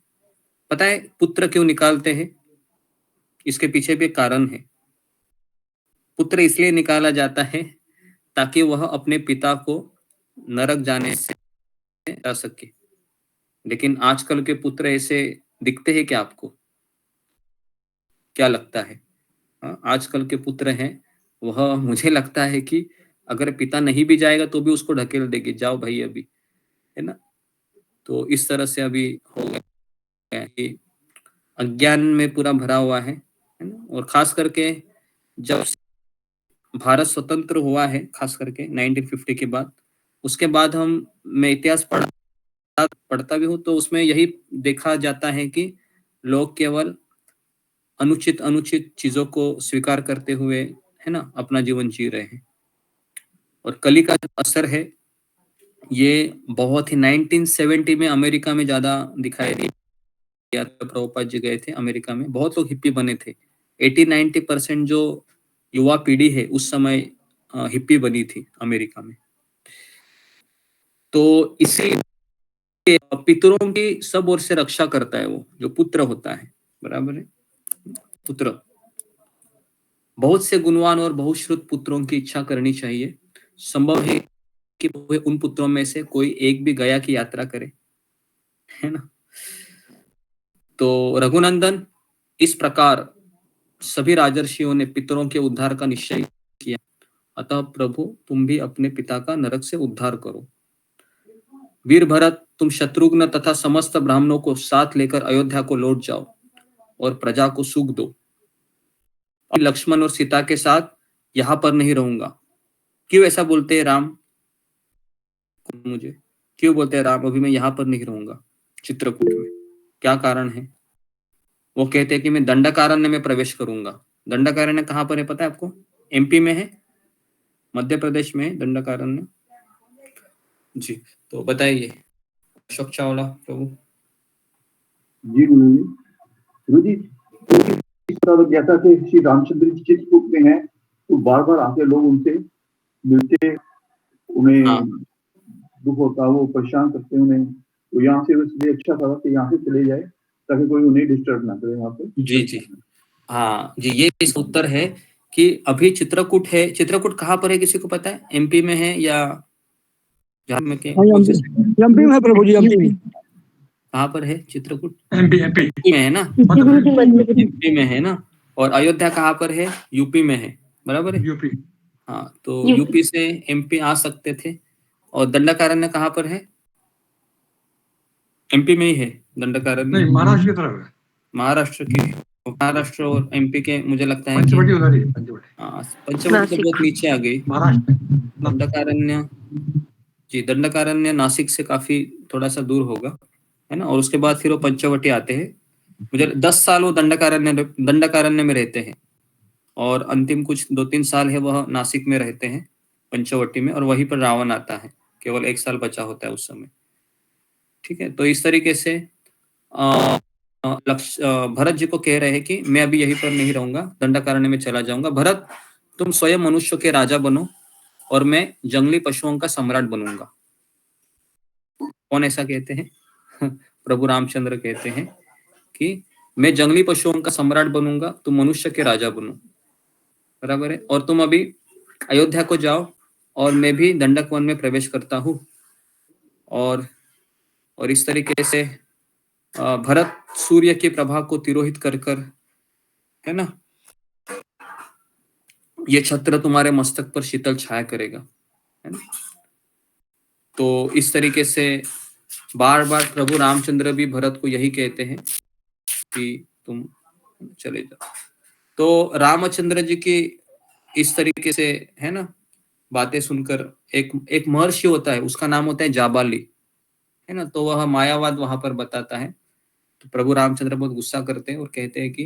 पता है पुत्र क्यों निकालते हैं? इसके पीछे भी एक कारण है। पुत्र इसलिए निकाला जाता है ताकि वह अपने पिता को नरक जाने से बचा सके। लेकिन आजकल के पुत्र ऐसे दिखते हैं क्या आपको? क्या लगता है? आजकल के पुत्र हैं, वह मुझे लगता है कि अगर पिता नहीं भी जाएगा तो भी उसको ढकेल देगी, जाओ भाई अभी, है ना? तो इस तरह से अभी हो गया है कि अज्ञान में पूरा भरा हुआ है ना? और खास करके जब भारत स्वतंत्र हुआ है, खास करके 1950 के बाद, उसके बाद मैं इतिहास पढ़ता भी हूँ, तो उसमें यही देखा जाता है कि लोग केवल अनुचित चीजों को स्वीकार करते हुए, है ना, अपना जीवन जी रहे हैं। और कली का जो असर है, ये बहुत ही 1970 में अमेरिका में ज्यादा दिखाई दिया। प्रभुपाद जी गए थे अमेरिका में, बहुत लोग हिप्पी बने थे। 80-90% जो युवा पीढ़ी है उस समय हिप्पी बनी थी अमेरिका में। तो इसी पितरों की सब ओर से रक्षा करता है वो जो पुत्र होता है, बराबर है। पुत्र, बहुत से गुणवान और बहुश्रुत पुत्रों की इच्छा करनी चाहिए। संभव है कि उन पुत्रों में से कोई एक भी गया की यात्रा करे, है ना। तो रघुनंदन, इस प्रकार सभी राजर्षियों ने पितरों के उद्धार का निश्चय किया, अतः प्रभु तुम भी अपने पिता का नरक से उद्धार करो। वीर भरत, तुम शत्रुघ्न तथा समस्त ब्राह्मणों को साथ लेकर अयोध्या को लौट जाओ और प्रजा को सुख दो। लक्ष्मण और सीता के साथ यहाँ पर नहीं रहूंगा। क्यों ऐसा बोलते हैं राम? मुझे क्यों बोलते हैं राम अभी मैं यहाँ पर नहीं रहूंगा चित्रकूट में? क्या कारण है? वो कहते हैं कि मैं दंडकारण्य में प्रवेश करूंगा। दंडकारण्य कहाँ पर है पता है आपको? एमपी में है, मध्य प्रदेश में है दंडकारण्य। जी, तो बताइए अशोक चावला प्रभु। जी गुरु जी, इस तरह जैसा कि श्री रामचंद्र जी चित्रकूट में है, तो बार बार आके लोग उनसे मिलते, उन्हें दुख होता, वो परेशान करते हैं उन्हें, तो यहाँ से इसलिए अच्छा था कि यहाँ से चले जाए ताकि कोई उन्हें डिस्टर्ब ना करे वहाँ पे। जी, हाँ जी, ये इस उत्तर है कि अभी चित्रकूट है। चित्रकूट कहाँ पर है, किसी को पता है? एमपी में है या एमपी में है प्रभु जी, एमपी में। कहाँ पर है चित्रकूट? एमपी में है ना, एमपी में है ना। और अयोध्या कहाँ पर है? यूपी में है, बराबर है। यूपी, हाँ, तो यूपी से एमपी आ सकते थे। और दंडकारण्य कहाँ पर है? एमपी में ही है दंडकारण्य। नहीं, महाराष्ट्र की तरफ है। महाराष्ट्र और एमपी के मुझे लगता है पंचवटी उधर ही, पंचवटी तो बहुत नीचे आ गई। महाराष्ट्र दंडकारण्य, जी, दंडकारण्य नासिक से काफी थोड़ा सा दूर होगा, है ना। और उसके बाद फिर वो पंचवटी आते हैं। मुझे 10 साल वो दंडकारण्य में रहते हैं, और अंतिम कुछ 2-3 साल है वह नासिक में रहते हैं, पंचवटी में। और वहीं पर रावण आता है, केवल 1 साल बचा होता है उस समय, ठीक है। तो इस तरीके से भरत जी को कह रहे हैं कि मैं अभी यहीं पर नहीं रहूंगा, दंडकारण्य में चला जाऊंगा। भरत, तुम स्वयं मनुष्य के राजा बनो और मैं जंगली पशुओं का सम्राट बनूंगा। कौन ऐसा कहते हैं? प्रभु रामचंद्र कहते हैं कि मैं जंगली पशुओं का सम्राट बनूंगा, तुम मनुष्य के राजा बनो, बराबर है। और तुम अभी अयोध्या को जाओ और मैं भी दंडक वन में प्रवेश करता हूँ। और इस तरीके से भरत सूर्य की प्रभा को तिरोहित कर, है ना, ये छत्र तुम्हारे मस्तक पर शीतल छाया करेगा, है ना। तो इस तरीके से बार बार प्रभु रामचंद्र भी भरत को यही कहते हैं कि तुम चले जाओ। तो रामचंद्र जी की इस तरीके से, है ना, बातें सुनकर एक महर्षि होता है, उसका नाम होता है जाबाली, है ना। तो वह मायावाद वहां पर बताता है। तो प्रभु रामचंद्र बहुत गुस्सा करते हैं और कहते हैं कि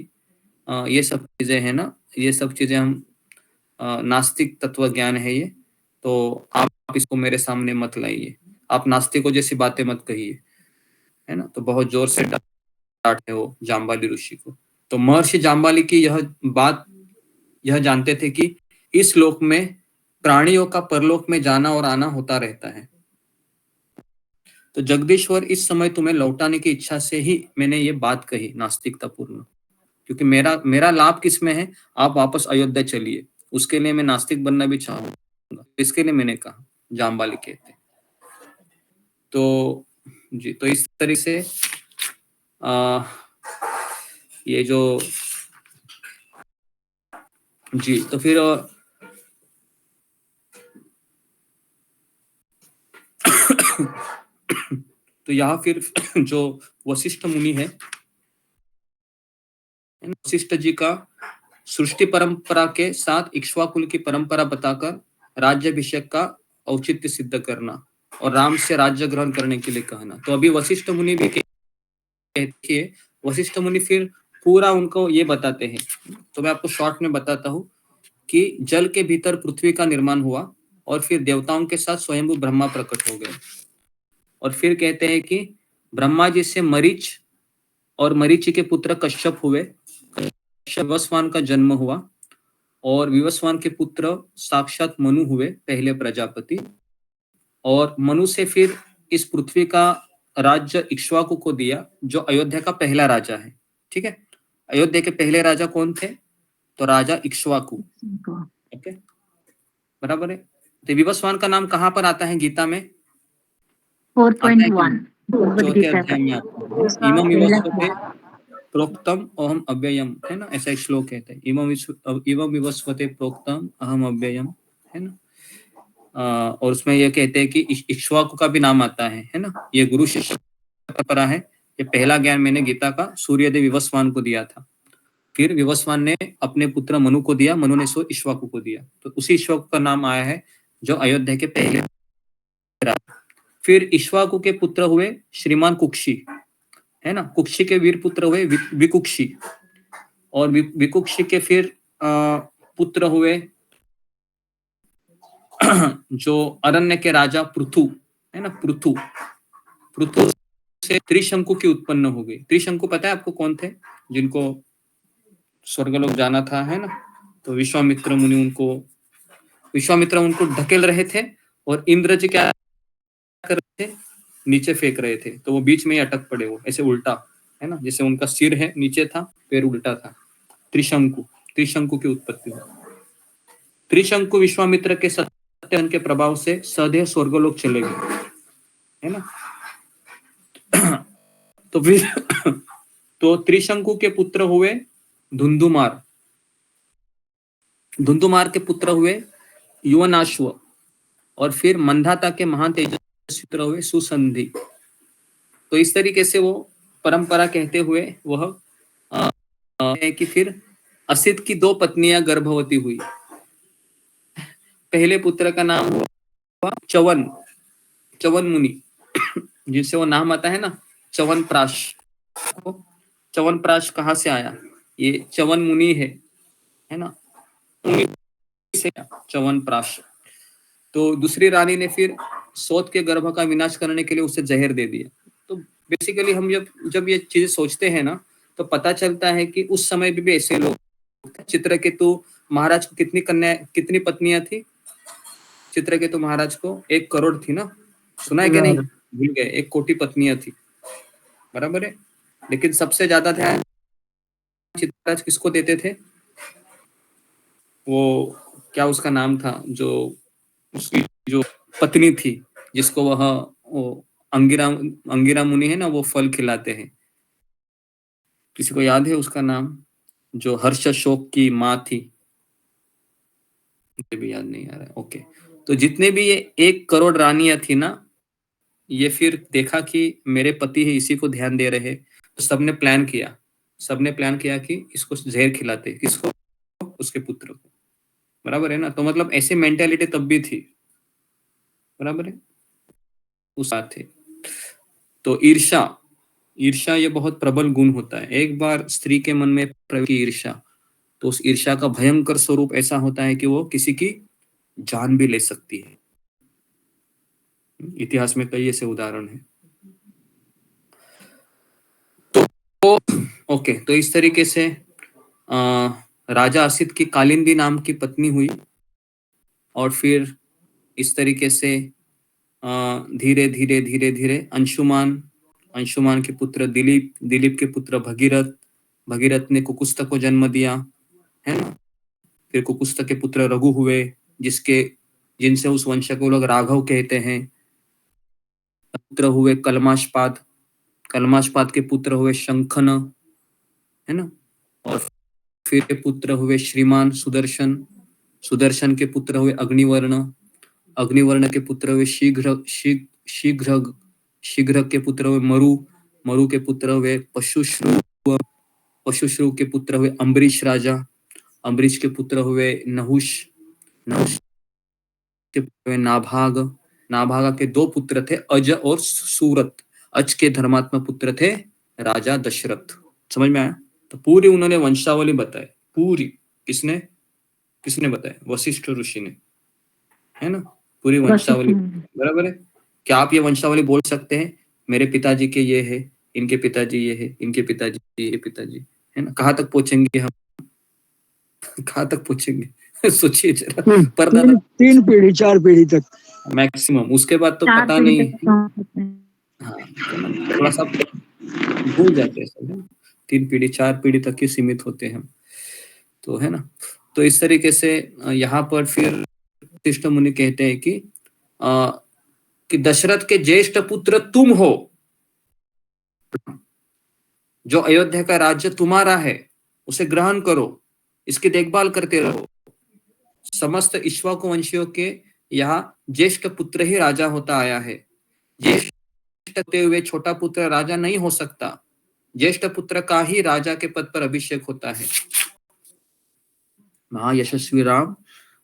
ये सब चीजें है ना, ये सब चीजें हम नास्तिक तत्व ज्ञान है ये, तो आप इसको मेरे सामने मत लाइए, आप नास्तिकों जैसी बातें मत कहिए, है ना। तो बहुत जोर से डांटे वो जाम्बाली ऋषि को। तो महर्षि जाम्बाली की यह जानते थे कि इस लोक में प्राणियों का परलोक में जाना और आना होता रहता है। तो जगदीश्वर, इस समय तुम्हें लौटाने की इच्छा से ही मैंने ये बात कही नास्तिकतापूर्ण, क्योंकि मेरा लाभ किसमें है? आप वापस अयोध्या चलिए, उसके लिए मैं नास्तिक बनना भी चाहूंगा, इसके लिए मैंने कहा, जाम्बाली कहते। तो जी, तो इस तरीके से ये जो जी, तो फिर तो यहाँ फिर जो वशिष्ठ मुनि है, वशिष्ठ जी का सृष्टि परंपरा के साथ इक्ष्वाकुल की परंपरा बताकर राज्याभिषेक का औचित्य सिद्ध करना और राम से राज्य ग्रहण करने के लिए कहना। तो अभी वशिष्ठ मुनि भी कहती है, वशिष्ठ मुनि फिर पूरा उनको ये बताते हैं। तो मैं आपको शॉर्ट में बताता हूँ कि जल के भीतर पृथ्वी का निर्माण हुआ और फिर देवताओं के साथ स्वयंभू ब्रह्मा प्रकट हो गए और फिर कहते हैं कि ब्रह्मा जी से मरीच और मरीचि के पुत्र कश्यप हुए, विवस्वान का जन्म हुआ और विवस्वान के पुत्र साक्षात मनु हुए, पहले प्रजापति, और मनु से फिर इस पृथ्वी का राज्य इक्ष्वाकु को दिया जो अयोध्या का पहला राजा है। ठीक है, अयोध्या के पहले राजा कौन थे? तो राजा इक्ष्वाकु। ओके, बराबर है। तो विवस्वान का नाम कहाँ पर आता है गीता में? 4.1 चौथे अध्याय में आता है। इमं विवस्वते प्रोक्तम अहम अव्ययम, है ना, ऐसा एक श्लोक कहते हैं, इमं विवस्वते प्रोक्तम अहम अव्ययम, है ना। और उसमें ये कहते हैं कि इक्ष्वाकु का भी नाम आता है ना। ये गुरु शिष्य परंपरा है। ये पहला ज्ञान मैंने गीता का सूर्यदेव विवस्वान को दिया था, फिर विवस्वान ने अपने पुत्र मनु को दिया, मनु ने सो इक्ष्वाकु को दिया, तो उसी इक्ष्वाकु का नाम आया है जो अयोध्या के पहले। फिर इक्ष्वाकु के पुत्र हुए श्रीमान कुक्षी, है ना। कुक्षी के वीर पुत्र हुए विकुक्षी और विकुक्षी के फिर पुत्र हुए जो अरण्य के राजा पृथु, है ना। पृथु से त्रिशंकु की उत्पन्न हो गई। त्रिशंकु पता है आपको कौन थे? जिनको स्वर्गलोक जाना था, है ना। तो विश्वामित्र उनको ढकेल रहे थे और इंद्र जी क्या कर रहे थे? नीचे फेंक रहे थे, तो वो बीच में ही अटक पड़े, वो ऐसे उल्टा, है ना, जैसे उनका सिर है नीचे था, पैर उल्टा था। त्रिशंकु की उत्पत्ति हुई। त्रिशंकु विश्वामित्र के सत्यन के प्रभाव से सदैव स्वर्गलोक चले गए, है ना। तो फिर तो त्रिशंकु के पुत्र हुए धुंधुमार के पुत्र हुए युवनाश्व और फिर मंधाता के महान तेजस्वी पुत्र हुए सुसंधि। तो इस तरीके से वो परंपरा कहते हुए वह है कि फिर असित की 2 पत्नियां गर्भवती हुई। पहले पुत्र का नाम हुआ चवन मुनि, जिससे वो नाम आता है ना च्यवनप्राश। च्यवनप्राश कहाँ से आया? ये च्यवन मुनि है ना, से च्यवनप्राश। तो दूसरी रानी ने फिर सौत के गर्भ का विनाश करने के लिए उसे जहर दे दिया। तो बेसिकली हम जब ये चीजें सोचते हैं ना, तो पता चलता है कि उस समय भी ऐसे लोग। चित्रकेतु महाराज को कितनी पत्नियां थी? चित्रकेतु महाराज को 1 करोड़ थी ना, सुना है क्या? नहीं भूल गए, 1 कोटि पत्नियां थी, बराबर है। लेकिन सबसे ज्यादा ध्यान चित्रराज किसको देते थे? वो क्या उसका नाम था, जो उसकी जो पत्नी थी, जिसको वो अंगिरा मुनि है ना, वो फल खिलाते हैं। किसी को याद है उसका नाम? जो हर्ष शोक की माँ थी, मुझे भी याद नहीं आ रहा है। ओके, तो जितने भी ये 1 करोड़ रानियां थी ना, ये फिर देखा कि मेरे पति है, इसी को ध्यान दे रहे, तो सबने प्लान किया कि इसको जहर खिलाते। किसको? उसके पुत्र को, बराबर है ना। तो मतलब ऐसे मेंटालिटी तब भी थी, बराबर है, उस साथ थे। तो ईर्षा ये बहुत प्रबल गुण होता है। एक बार स्त्री के मन में प्रवेश की ईर्षा, तो उस ईर्षा का भयंकर स्वरूप ऐसा होता है कि वो किसी की जान भी ले सकती है। इतिहास में कई ऐसे उदाहरण हैं। तो ओके, तो इस तरीके से राजा असित की कालिंदी नाम की पत्नी हुई और फिर इस तरीके से धीरे धीरे अंशुमान के पुत्र दिलीप के पुत्र भगीरथ ने कुकुस्थ को जन्म दिया, है ना। फिर कुकुस्थ के पुत्र रघु हुए, जिनसे उस वंश को लोग राघव कहते हैं। पुत्र हुए कलमाशपाद, कलमाशपाद के पुत्र हुए शंखन, है ना, और फिर के पुत्र हुए श्रीमान सुदर्शन, सुदर्शन के पुत्र हुए अग्निवर्ण, अग्निवर्ण के पुत्र हुए शीघ्र शीघ्र शीघ्र के पुत्र हुए मरु, मरु के पुत्र हुए पशुश्रु, पशुश्रु के पुत्र हुए अम्बरीश राजा, अम्बरीश के पुत्र हुए नहुष, नहुष के पुत्र हुए नाभाग, नाभागा के दो पुत्र थे अज और सूरत, अज के धर्मात्मा पुत्र थे राजा दशरथ। समझ में आया? तो पूरी उन्होंने वंशावली बताई, पूरी। किसने किसने बताया? वशिष्ठ ऋषि ने, है ना, पूरी वंशावली। बराबर है? क्या आप ये वंशावली बोल सकते हैं मेरे पिताजी के ये है, इनके पिताजी ये है, इनके पिताजी ये पिताजी, है ना? कहाँ तक पहुंचेंगे हम? कहाँ तक पहुंचेंगे? सोचिए जरा। परदादा 3 पीढ़ी 4 पीढ़ी तक मैक्सिमम, उसके बाद तो पता नहीं। हाँ, थोड़ा सा भूल जाते हैं सब, है ना? 3 पीढ़ी 4 पीढ़ी तक ही सीमित होते हैं हम, तो है ना। तो इस तरीके से यहाँ पर फिर वशिष्ठ मुनि कहते हैं कि दशरथ के ज्येष्ठ पुत्र तुम हो, जो अयोध्या का राज्य तुम्हारा है उसे ग्रहण करो, इसकी देखभाल करते रहो। समस्त इक्ष्वाकु वंशियों के यहाँ ज्येष्ठ पुत्र ही राजा होता आया है, ज्येष्ठ होते हुए छोटा पुत्र राजा नहीं हो सकता, ज्येष्ठ पुत्र का ही राजा के पद पर अभिषेक होता है। महायशस्वी राम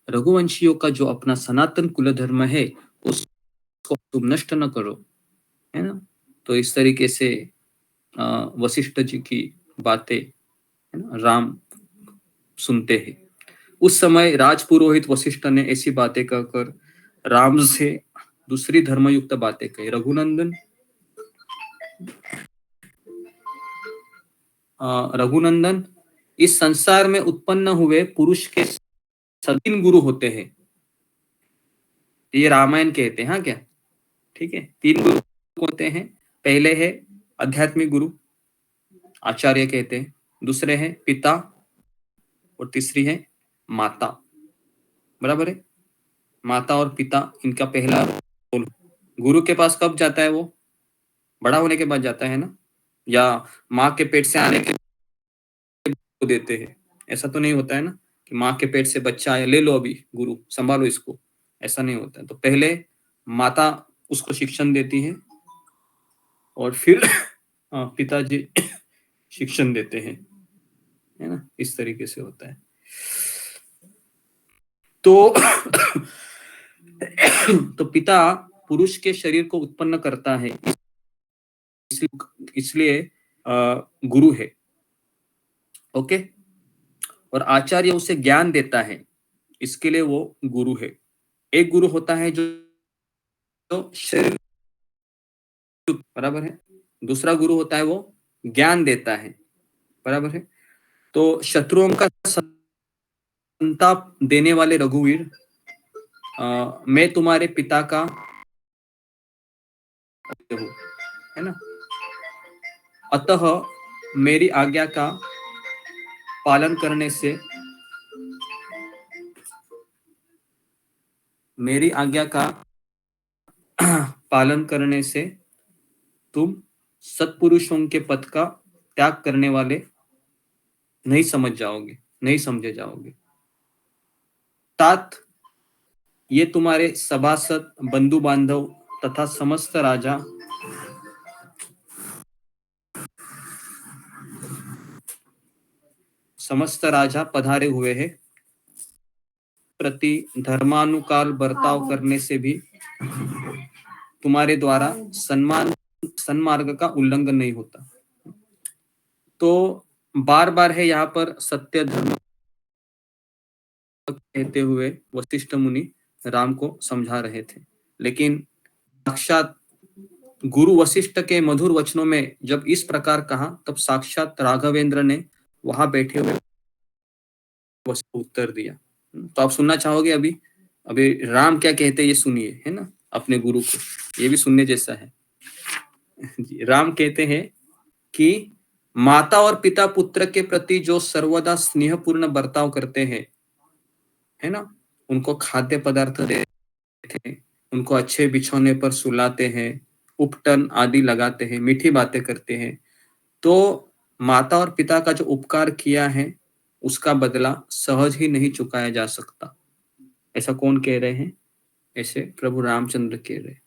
रघुवंशियों का जो अपना सनातन कुल धर्म है उसको तुम नष्ट न करो, है ना। तो इस तरीके से वशिष्ठ जी की बातें, है ना, राम सुनते हैं। उस समय राजपुरोहित वशिष्ठ ने ऐसी बातें कहकर राम से दूसरी धर्मयुक्त बातें कही। रघुनंदन, रघुनंदन, इस संसार में उत्पन्न हुए पुरुष के 3 गुरु होते हैं, ये रामायण कहते हैं। हाँ क्या? ठीक है, 3 गुरु होते हैं। पहले है आध्यात्मिक गुरु, आचार्य कहते हैं, दूसरे हैं पिता, और तीसरी है माता। बराबर है? माता और पिता, इनका पहला रोल। गुरु के पास कब जाता है? वो बड़ा होने के बाद जाता है ना, या माँ के पेट से आने के देते हैं। ऐसा तो नहीं होता है ना कि माँ के पेट से बच्चा आया, ले लो अभी गुरु, संभालो इसको, ऐसा नहीं होता है। तो पहले माता उसको शिक्षण देती है और फिर पिताजी शिक्षण देते हैं, है ना। इस तरीके से होता है। तो पिता पुरुष के शरीर को उत्पन्न करता है, इसलिए गुरु है। ओके, और आचार्य उसे ज्ञान देता है, इसके लिए वो गुरु है। एक गुरु होता है जो शरीर, बराबर है, दूसरा गुरु होता है वो ज्ञान देता है, बराबर है। तो शत्रुओं का संताप देने वाले रघुवीर, मैं तुम्हारे पिता का हूँ, है ना, अतः मेरी आज्ञा का पालन करने से, मेरी आज्ञा का पालन करने से तुम सत्पुरुषों के पद का त्याग करने वाले नहीं समझ जाओगे, नहीं समझे जाओगे। तात ये तुम्हारे सभासद, बंधु बांधव तथा समस्त राजा पधारे हुए हैं, प्रति धर्मानुकाल बर्ताव करने से भी तुम्हारे द्वारा सन्मार्ग का उल्लंघन नहीं होता। तो बार बार है यहाँ पर सत्य धर्म कहते हुए वशिष्ठ मुनि राम को समझा रहे थे, लेकिन साक्षात गुरु वशिष्ठ के मधुर वचनों में जब इस प्रकार कहा, तब साक्षात राघवेंद्र ने वहां बैठे हुए उत्तर दिया। तो आप सुनना चाहोगे अभी राम क्या कहते हैं, ये सुनिए, है ना, अपने गुरु को। ये भी सुनने जैसा है। राम कहते हैं कि माता और पिता पुत्र के प्रति जो सर्वदा स्नेहपूर्ण बर्ताव करते हैं, है ना, उनको खाद्य पदार्थ देते हैं, उनको अच्छे बिछौने पर सुलाते हैं, उपटन आदि लगाते हैं, मीठी बातें करते हैं, तो माता और पिता का जो उपकार किया है उसका बदला सहज ही नहीं चुकाया जा सकता। ऐसा कौन कह रहे हैं? ऐसे प्रभु रामचंद्र कह रहे हैं।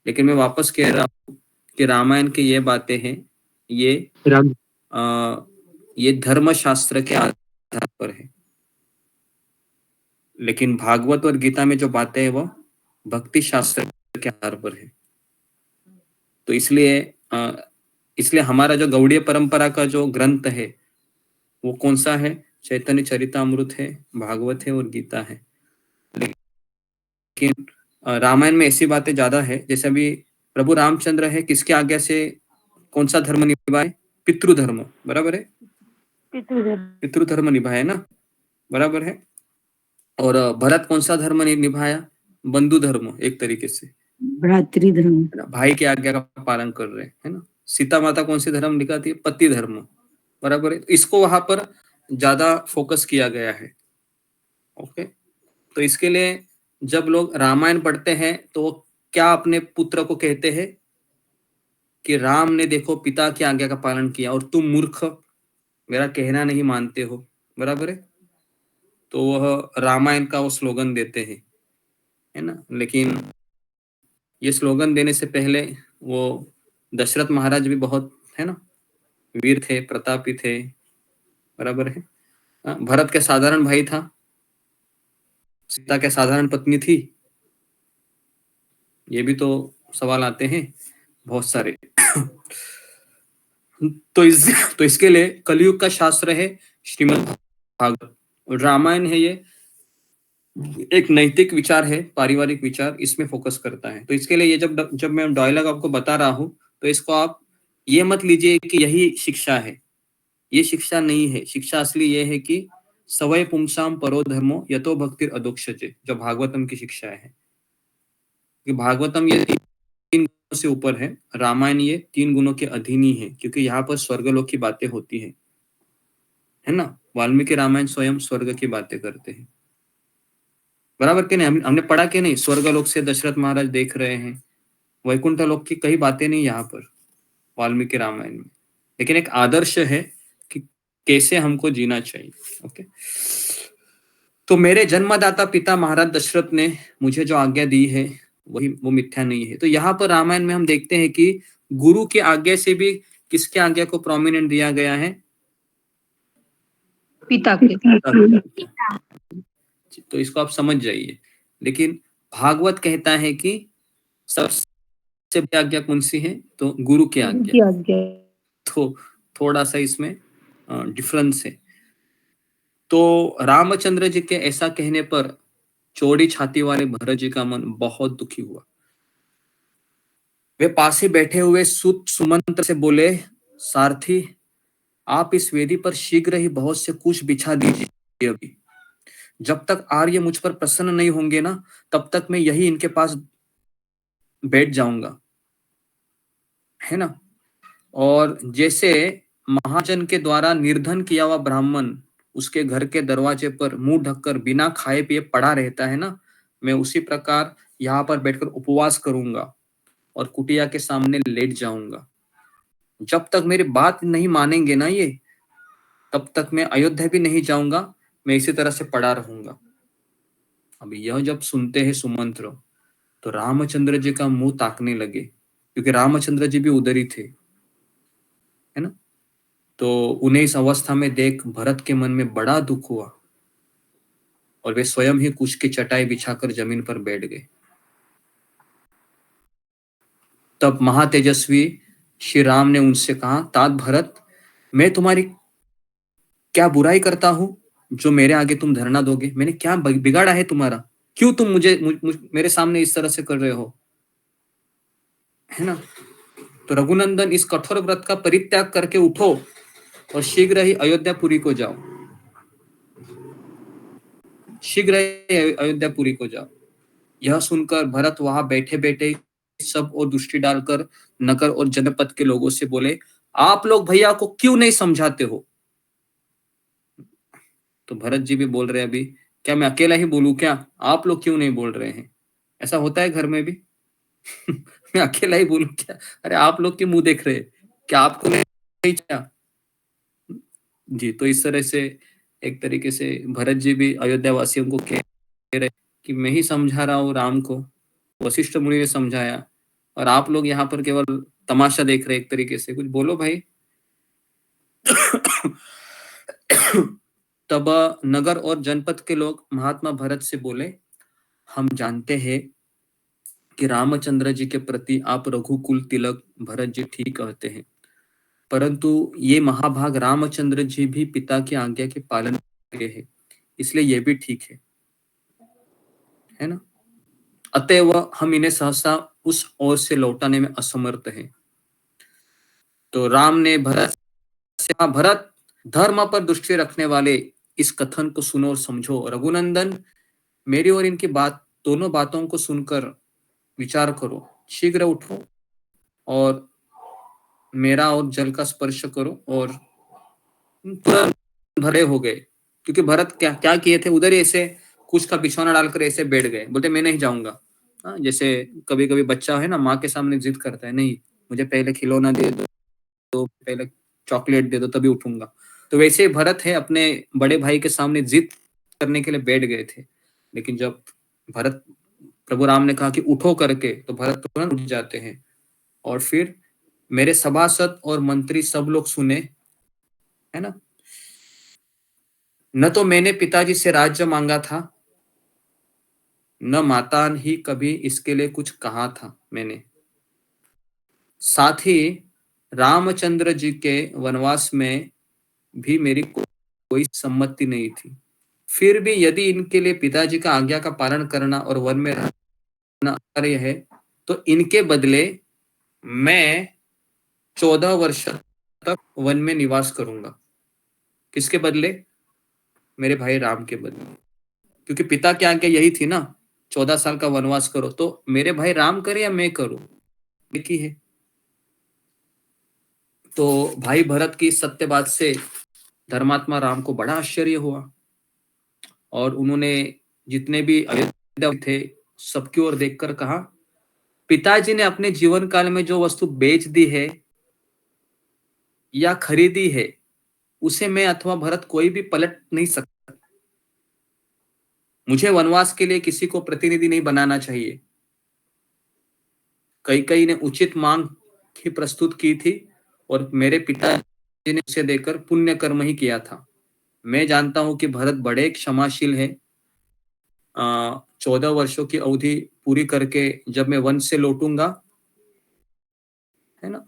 लेकिन मैं वापस कह रहा हूं कि रामायण की ये बातें हैं, ये धर्मशास्त्र के आधार पर है, लेकिन भागवत और गीता में जो बातें हैं वो भक्ति शास्त्र के आधार पर है। तो इसलिए हमारा जो गौड़ीय परंपरा का जो ग्रंथ है वो कौन सा है? चैतन्य चरितामृत है, भागवत है और गीता है। लेकिन रामायण में ऐसी बातें ज्यादा है, जैसे अभी प्रभु रामचंद्र है, किसके आज्ञा से कौन सा धर्म निभाए? पितृधर्म, बराबर है? पितृधर्म निभाया ना, बराबर है। और भरत कौन सा धर्म निभाया? बंधु धर्म, एक तरीके से भ्रातृधर्म, भाई की आज्ञा का पालन कर रहे हैं, है ना। सीता माता कौन सी धर्म दिखाती है? पति धर्म, बराबर है। इसको वहां पर ज्यादा फोकस किया गया है। ओके, तो इसके लिए जब लोग रामायण पढ़ते हैं तो वो क्या अपने पुत्र को कहते हैं कि राम ने देखो पिता की आज्ञा का पालन किया और तुम मूर्ख मेरा कहना नहीं मानते हो, बराबर है। तो वह रामायण का वो स्लोगन देते हैं, है ना। लेकिन ये स्लोगन देने से पहले वो दशरथ महाराज भी बहुत, है ना, वीर थे, प्रतापी थे, बराबर है। भरत के साधारण भाई था, सीता के साधारण पत्नी थी, ये भी तो सवाल आते हैं बहुत सारे। तो इसके लिए कलयुग का शास्त्र है श्रीमद् भागवत, और रामायण है ये एक नैतिक विचार है, पारिवारिक विचार, इसमें फोकस करता है। तो इसके लिए ये जब मैं डायलॉग आपको बता रहा हूं तो इसको आप ये मत लीजिए कि यही शिक्षा है, ये शिक्षा नहीं है। शिक्षा असली ये है कि सवय पुंसाम परो धर्मो यतो भक्तिर अधोक्षजे, जो भागवतम की शिक्षा है। कि भागवतम ये 3 गुणों से ऊपर है, रामायण ये 3 गुणों के अधीन ही है, क्योंकि यहाँ पर स्वर्गलोक की बातें होती है ना। वाल्मीकि रामायण स्वयं स्वर्ग की बातें करते हैं, बराबर के नहीं? हमने पढ़ा कि नहीं? स्वर्गलोक से दशरथ महाराज देख रहे हैं, वैकुंठ लोक की कई बातें नहीं यहाँ पर वाल्मीकि रामायण में, लेकिन एक आदर्श है कि कैसे हमको जीना चाहिए। ओके, तो मेरे जन्मदाता पिता महाराज दशरथ ने मुझे जो आज्ञा दी है वो मिथ्या नहीं है। तो यहाँ पर रामायण में हम देखते हैं कि गुरु की आज्ञा से भी किसके आज्ञा को प्रोमिनेंट दिया गया है? पिता के। तो इसको आप समझ जाइए। लेकिन भागवत कहता है कि सबसे बड़ी आज्ञा कौन सी है? तो गुरु की आज्ञा। तो थोड़ा सा इसमें डिफरेंस है। तो रामचंद्र जी के ऐसा कहने पर चौड़ी छाती वाले भरत जी का मन बहुत दुखी हुआ। वे पास ही बैठे हुए सुत सुमंत्र से बोले, सारथी आप इस वेदी पर शीघ्र ही बहुत से कुश बिछा दीजिए। अभी जब तक आर्य मुझ पर प्रसन्न नहीं होंगे ना, तब तक मैं यही इनके पास बैठ जाऊंगा, है ना। और जैसे महाजन के द्वारा निर्धन किया हुआ ब्राह्मण उसके घर के दरवाजे पर मुंह ढककर बिना खाए पिए पड़ा रहता है ना, मैं उसी प्रकार यहाँ पर बैठकर उपवास करूंगा और कुटिया के सामने लेट जाऊंगा। जब तक मेरी बात नहीं मानेंगे ना ये, तब तक मैं अयोध्या भी नहीं जाऊंगा, मैं इसी तरह से पड़ा रहूंगा। अभी यह जब सुनते हैं सुमंत्र, तो रामचंद्र जी का मुंह ताकने लगे, क्योंकि रामचंद्र जी भी उधर ही थे, है ना। तो उन्हें इस अवस्था में देख भरत के मन में बड़ा दुख हुआ और वे स्वयं ही कुश की चटाई बिछाकर जमीन पर बैठ गए। तब महातेजस्वी श्री राम ने उनसे कहा, तात भरत, मैं तुम्हारी क्या बुराई करता हूं जो मेरे आगे तुम धरना दोगे? मैंने क्या बिगाड़ा है तुम्हारा? क्यों तुम मेरे सामने इस तरह से कर रहे हो, है ना। तो रघुनंदन, इस कठोर व्रत का परित्याग करके उठो और शीघ्र ही अयोध्यापुरी को जाओ, शीघ्र ही अयोध्यापुरी को जाओ। यह सुनकर भरत वहां बैठे बैठे सब और दृष्टि डालकर नगर और जनपद के लोगों से बोले, आप लोग भैया को क्यों नहीं समझाते हो? तो भरत जी भी बोल रहे हैं, अभी क्या मैं अकेला ही बोलूं क्या? आप लोग क्यों नहीं बोल रहे हैं? ऐसा होता है घर में भी। मैं अकेला ही बोलूं क्या? अरे आप लोग के मुंह देख रहे हैं क्या? आपको नहीं क्या? जी, तो इस तरह से एक तरीके से भरत जी भी अयोध्या वासियों को कह रहे कि मैं ही समझा रहा हूँ राम को, वशिष्ठ मुनि ने समझाया और आप लोग यहाँ पर केवल तमाशा देख रहे हैं। एक तरीके से कुछ बोलो भाई। तब नगर और जनपद के लोग महात्मा भरत से बोले, हम जानते हैं कि रामचंद्र जी के प्रति आप रघुकुल तिलक भरत जी ठीक कहते हैं, परंतु ये महाभाग रामचंद्र जी भी पिता की आज्ञा के पालन करते हैं, इसलिए ये भी ठीक है ना? अतएव हम इन्हें सहसा उस ओर से लौटाने में असमर्थ हैं। तो राम ने भरत से कहा, भरत, धर्म पर दृष्टि रखने वाले इस कथन को सुनो और समझो। रघुनंदन, मेरी और इनकी दोनों बातों को सुनकर विचार करो, शीघ्र उठो और मेरा और जल का स्पर्श करो। और तुरंत भरे हो गए, क्योंकि भरत क्या किए थे, उधर ही ऐसे कुछ का बिछौना डालकर ऐसे बैठ गए, बोलते मैं नहीं जाऊंगा। जैसे कभी कभी बच्चा है ना, माँ के सामने जिद करता है, नहीं मुझे पहले खिलौना दे दो, तो पहले चॉकलेट दे दो तभी उठूंगा। तो वैसे ही भरत है अपने बड़े भाई के सामने जिद करने के लिए बैठ गए थे, लेकिन जब प्रभु राम ने कहा कि उठो करके, तो भरत तुरंत उठ जाते हैं। और फिर मेरे सभासद और मंत्री सब लोग सुने, है ना, न तो मैंने पिताजी से राज्य मांगा था, न माता ही कभी इसके लिए कुछ कहा था मैंने। साथ ही रामचंद्र जी के वनवास में भी मेरी कोई सम्मति नहीं थी। फिर भी यदि इनके लिए पिताजी का आज्ञा का पालन करना और वन में रहना अनिवार्य है, तो इनके बदले मैं 14 वर्ष तक वन में निवास करूंगा। किसके बदले? मेरे भाई राम के बदले, क्योंकि पिता की आज्ञा यही थी ना, 14 साल का वनवास करो। तो मेरे भाई राम करे या मैं करूं, एक ही है। तो भाई भरत की सत्य बात से धर्मात्मा राम को बड़ा आश्चर्य हुआ और उन्होंने जितने भी अयोध्या थे सबकी ओर देखकर कहा, पिताजी ने अपने जीवन काल में जो वस्तु बेच दी है या खरीदी है, उसे मैं अथवा भरत कोई भी पलट नहीं सकता। मुझे वनवास के लिए किसी को प्रतिनिधि नहीं बनाना चाहिए। कई ने उचित मांग ही प्रस्तुत की थी और मेरे पिताजी ने उसे देकर पुण्य कर्म ही किया था। मैं जानता हूं कि भरत बड़े क्षमाशील है। 14 वर्षों की अवधि पूरी करके जब मैं वन से लौटूंगा, है ना,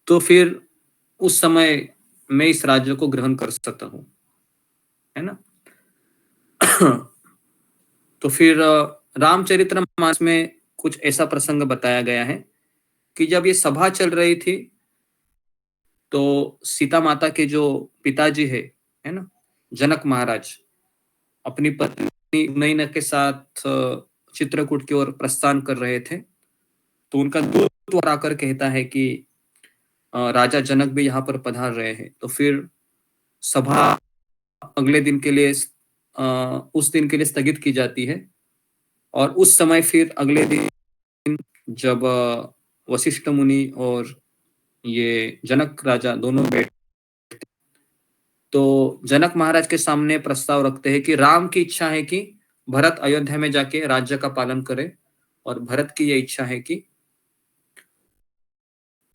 तो फिर उस समय मैं इस राज्य को ग्रहण कर सकता हूं, है ना। तो फिर रामचरितमानस में कुछ ऐसा प्रसंग बताया गया है कि जब ये सभा चल रही थी, तो सीता माता के जो पिताजी है ना, जनक महाराज, अपनी पत्नी उन्नयना के साथ चित्रकूट की ओर प्रस्थान कर रहे थे। तो उनका दूत आकर कहता है कि राजा जनक भी यहाँ पर पधार रहे हैं। तो फिर सभा अगले दिन के लिए उस दिन के लिए स्थगित की जाती है। और उस समय फिर अगले दिन जब वशिष्ठ मुनि और ये जनक राजा दोनों बैठते, तो जनक महाराज के सामने प्रस्ताव रखते हैं कि राम की इच्छा है कि भरत अयोध्या में जाके राज्य का पालन करे और भरत की यह इच्छा है कि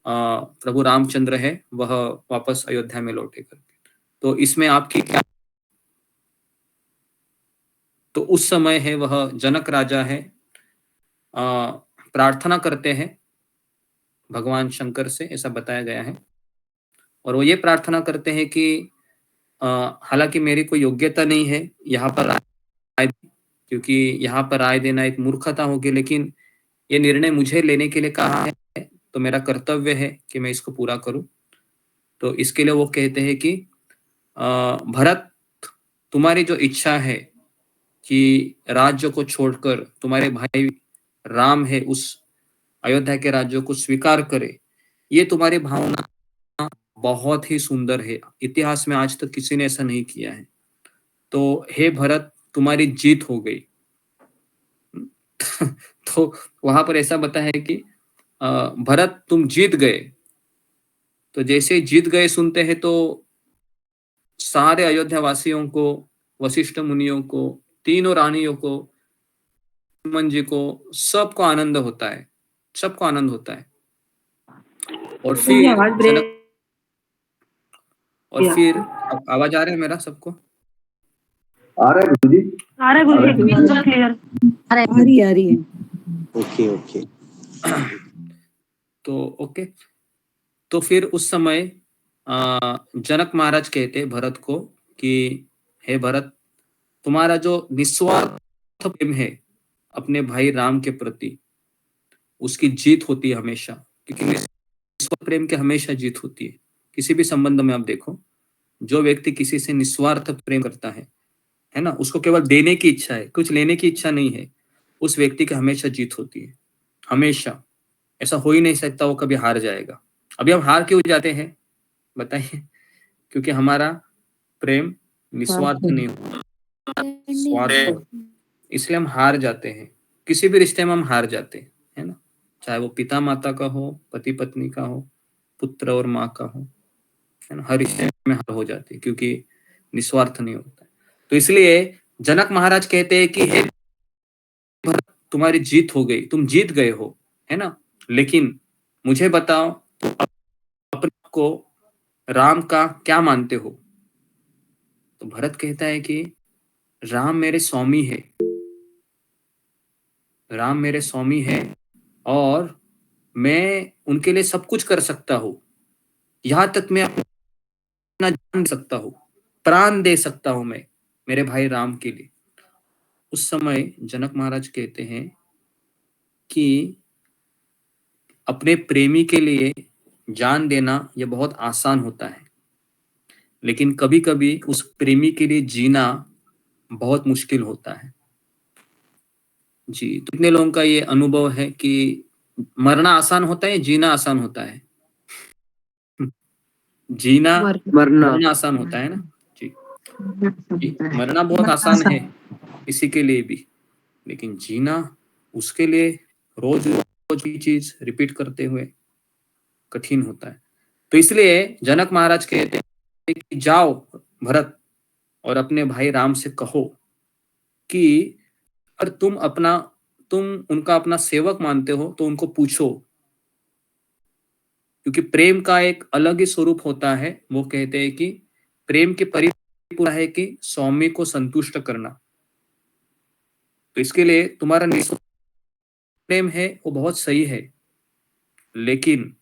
प्रभु रामचंद्र है वह वापस अयोध्या में लौटे करके। तो इसमें आपकी क्या? तो उस समय है वह जनक राजा है, प्रार्थना करते हैं भगवान शंकर से, ऐसा बताया गया है। और वो ये प्रार्थना करते हैं कि हालांकि मेरी कोई योग्यता नहीं है यहाँ पर राय, क्योंकि यहाँ पर राय देना एक मूर्खता होगी, लेकिन ये निर्णय मुझे लेने के लिए कहा है, तो मेरा कर्तव्य है कि मैं इसको पूरा करूं। तो इसके लिए वो कहते हैं कि भरत, तुम्हारी जो इच्छा है कि राज्य को छोड़कर तुम्हारे भाई राम है उस अयोध्या के राज्य को स्वीकार करे, ये तुम्हारी भावना बहुत ही सुंदर है। इतिहास में आज तक किसी ने ऐसा नहीं किया है। तो हे भरत, तुम्हारी जीत हो गई। तो वहां पर ऐसा बताया है कि भरत तुम जीत गए। तो जैसे ही जीत गए सुनते हैं तो सारे अयोध्या वासियों को, वशिष्ठ मुनियों को, तीनों रानियों को, हनुमान जी को, सबको आनंद होता है, सबको आनंद होता है। और फिर आवाज जनक, ब्रेक और फिर आवाज आ रहा है मेरा सबको? आ रहा है गुरुजी? आ रहा है गुरुजी, एकदम क्लियर आ रही है। Okay okay. तो ओके, तो फिर उस समय जनक महाराज कहते भरत को कि हे भरत, तुम्हारा जो निस्वार्थ प्रेम है अपने भाई राम के प्रति, उसकी जीत होती है हमेशा, क्योंकि निस्वार्थ प्रेम की हमेशा जीत होती है। किसी भी संबंध में आप देखो, जो व्यक्ति किसी से निस्वार्थ प्रेम करता है ना, उसको केवल देने की इच्छा है, कुछ लेने की इच्छा नहीं है, उस व्यक्ति की हमेशा जीत होती है, हमेशा। ऐसा हो ही नहीं सकता वो कभी हार जाएगा। अभी हम हार क्यों जाते हैं बताइए? क्योंकि हमारा प्रेम निस्वार्थ नहीं होता, स्वार्थ, इसलिए हम हार जाते हैं। किसी भी रिश्ते में हम हार जाते हैं, है ना, चाहे वो पिता माता का हो, पति पत्नी का हो, पुत्र और माँ का हो, है ना, हर रिश्ते में हार हो जाती है क्योंकि निस्वार्थ नहीं होता। तो इसलिए जनक महाराज कहते हैं कि हे भरत, तुम्हारी जीत हो गई, तुम जीत गए हो, है ना, लेकिन मुझे बताओ तुम अपने को राम का क्या मानते हो? तो भरत कहता है कि राम मेरे स्वामी है, राम मेरे स्वामी है, और मैं उनके लिए सब कुछ कर सकता हूं, यहां तक मैं अपना जान दे सकता हूं, प्राण दे सकता हूं मैं मेरे भाई राम के लिए। उस समय जनक महाराज कहते हैं कि अपने प्रेमी के लिए जान देना यह बहुत आसान होता है, लेकिन कभी कभी उस प्रेमी के लिए जीना बहुत मुश्किल होता है। जी, तो कितने लोगों का ये अनुभव है कि मरना आसान होता है, जीना आसान होता है? जीना मरना आसान होता है ना जी, मरना बहुत आसान है किसी के लिए भी, लेकिन जीना, उसके लिए रोज रोज की चीज रिपीट करते हुए कठिन होता है। तो इसलिए जनक महाराज कहते हैं कि जाओ भरत और अपने भाई राम से कहो कि अगर तुम उनका अपना सेवक मानते हो तो उनको पूछो, क्योंकि प्रेम का एक अलग ही स्वरूप होता है। वो कहते हैं कि प्रेम की परिपूर्ण है कि स्वामी को संतुष्ट करना। तो इसके लिए तुम्हारा निस्वार्थ प्रेम है वो बहुत सही है, लेकिन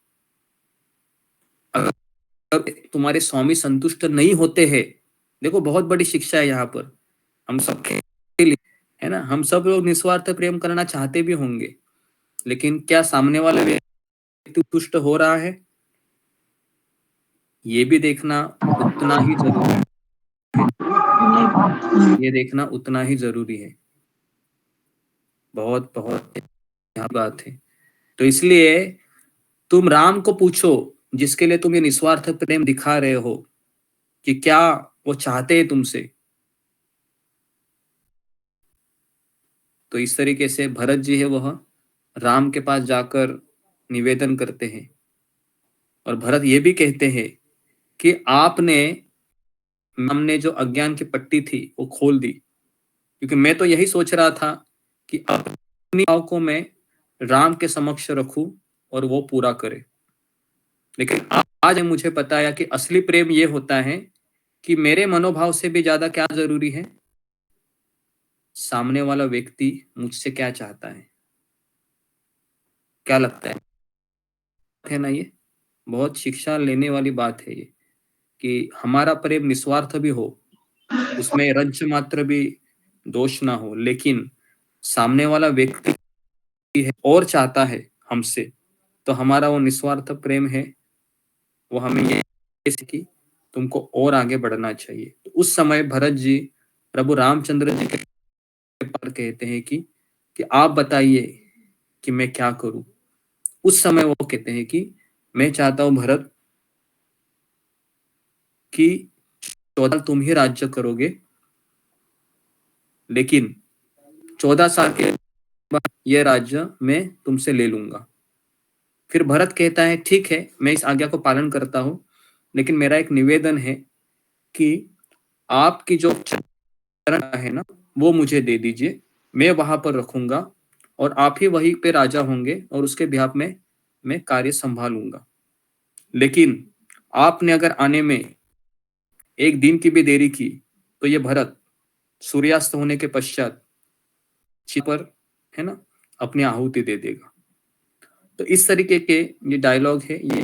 अगर तुम्हारे स्वामी संतुष्ट नहीं होते हैं, देखो बहुत बड़ी शिक्षा है यहाँ पर हम सबके लिए, है ना, हम सब लोग निस्वार्थ प्रेम करना चाहते भी होंगे, लेकिन क्या सामने वाला व्यक्ति तुष्ट हो रहा है, ये भी देखना उतना ही जरूरी है, ये देखना उतना ही जरूरी है, बहुत बहुत यहाँ बात है। तो इसलिए तुम राम को पूछो जिसके लिए तुम ये निस्वार्थ प्रेम दिखा रहे हो, कि क्या वो चाहते हैं तुमसे। तो इस तरीके से भरत जी है वह राम के पास जाकर निवेदन करते हैं, और भरत ये भी कहते हैं कि आपने हमने जो अज्ञान की पट्टी थी वो खोल दी, क्योंकि मैं तो यही सोच रहा था कि अपनी भाव को मैं राम के समक्ष रखूं और वो पूरा करे, लेकिन आज मुझे बताया कि असली प्रेम ये होता है कि मेरे मनोभाव से भी ज्यादा क्या जरूरी है, सामने वाला व्यक्ति मुझसे क्या चाहता है। क्या लगता है ना, ये बहुत शिक्षा लेने वाली बात है ये, कि हमारा प्रेम निस्वार्थ भी हो, उसमें रंच मात्र भी दोष ना हो, लेकिन सामने वाला व्यक्ति है और चाहता है हमसे, तो हमारा वो निस्वार्थ प्रेम है, वो हमें ये कि तुमको और आगे बढ़ना चाहिए। तो उस समय भरत जी प्रभु रामचंद्र जी के पास कहते हैं कि आप बताइए कि मैं क्या करूं। उस समय वो कहते हैं कि मैं चाहता हूं भरत कि 14 तुम ही राज्य करोगे, लेकिन 14 साल के यह राज्य मैं तुमसे ले लूंगा। फिर भरत कहता है ठीक है, मैं इस आज्ञा को पालन करता हूँ, लेकिन मेरा एक निवेदन है कि आपकी जो चरण है ना वो मुझे दे दीजिए, मैं वहां पर रखूंगा और आप ही वहीं पे राजा होंगे और उसके बिहाफ में मैं कार्य संभालूंगा। लेकिन आपने अगर आने में एक दिन की भी देरी की तो ये भरत सूर्यास्त होने के पश्चात पर है ना अपनी आहुति दे देगा। तो इस तरीके के ये डायलॉग है, ये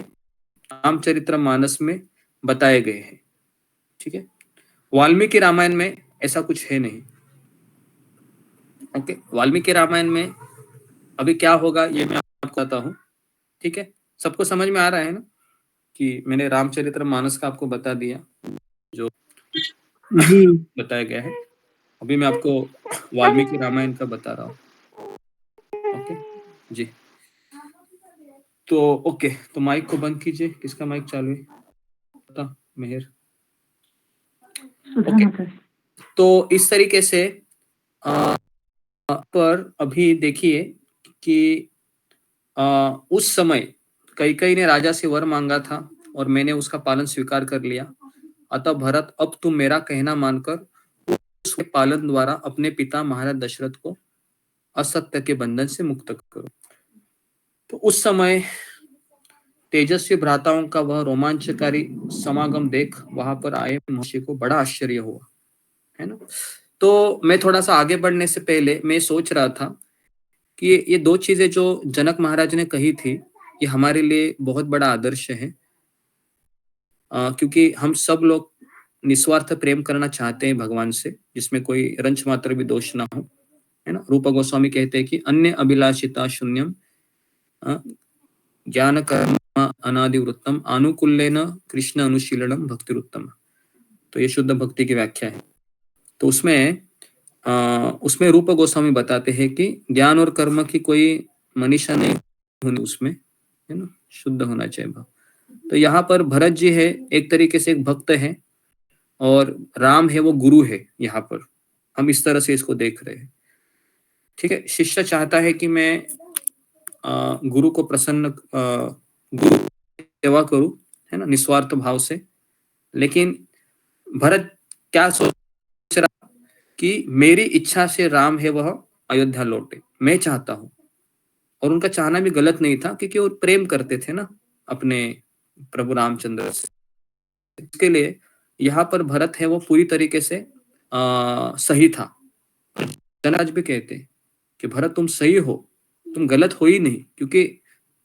रामचरितमानस में बताए गए हैं। ठीक है, वाल्मीकि रामायण में ऐसा कुछ है नहीं। ओके, वाल्मीकि रामायण में अभी क्या होगा ये मैं आपको बताता हूँ। ठीक है, सबको समझ में आ रहा है ना कि मैंने रामचरितमानस का आपको बता दिया जो जी बताया गया है। अभी मैं आपको वाल्मीकि रामायण का बता रहा हूँ। ओके जी, तो ओके, तो माइक को बंद कीजिए। किसका माइक चालू है? बता मेहर। ओके, तो इस तरीके से पर अभी देखिए कि उस समय कैकेयी ने राजा से वर मांगा था और मैंने उसका पालन स्वीकार कर लिया। अतः भरत, अब तुम मेरा कहना मानकर उसके पालन द्वारा अपने पिता महाराज दशरथ को असत्य के बंधन से मुक्त करो। तो उस समय तेजस्वी भ्राताओं का वह रोमांचकारी समागम देख वहां पर आए महर्षि को बड़ा आश्चर्य हुआ, है ना। तो मैं थोड़ा सा आगे बढ़ने से पहले मैं सोच रहा था कि ये दो चीजें जो जनक महाराज ने कही थी ये हमारे लिए बहुत बड़ा आदर्श है। क्योंकि हम सब लोग निस्वार्थ प्रेम करना चाहते हैं भगवान से, जिसमें कोई रंच मात्र भी दोष ना हो, है ना। रूप गोस्वामी कहते हैं कि अन्य अभिलाषिता शून्यम ज्ञान कर्म अनादिवृत्तम अनुकूल्येन कृष्ण अनुशीलनम भक्तिरुत्तम। तो ये शुद्ध भक्ति की व्याख्या है। तो उसमें रूप गोस्वामी बताते हैं कि ज्ञान और कर्म की कोई मनीषा नहीं होनी उसमें, है ना, शुद्ध होना चाहिए भाव। तो यहाँ पर भरत जी है एक तरीके से एक भक्त है और राम है वो गुरु है। यहाँ पर हम इस तरह से इसको देख रहे हैं। ठीक है, शिष्य चाहता है कि मैं गुरु को प्रसन्न गुरु सेवा करूं, है ना, निस्वार्थ भाव से। लेकिन भरत क्या सोच रहा कि मेरी इच्छा से राम है वह अयोध्या लौटे, मैं चाहता हूं। और उनका चाहना भी गलत नहीं था क्योंकि वो प्रेम करते थे ना अपने प्रभु रामचंद्र से। इसके लिए यहाँ पर भरत है वो पूरी तरीके से सही था। जनराज भी कहते हैं कि भरत तुम सही हो, तुम गलत हो ही नहीं, क्योंकि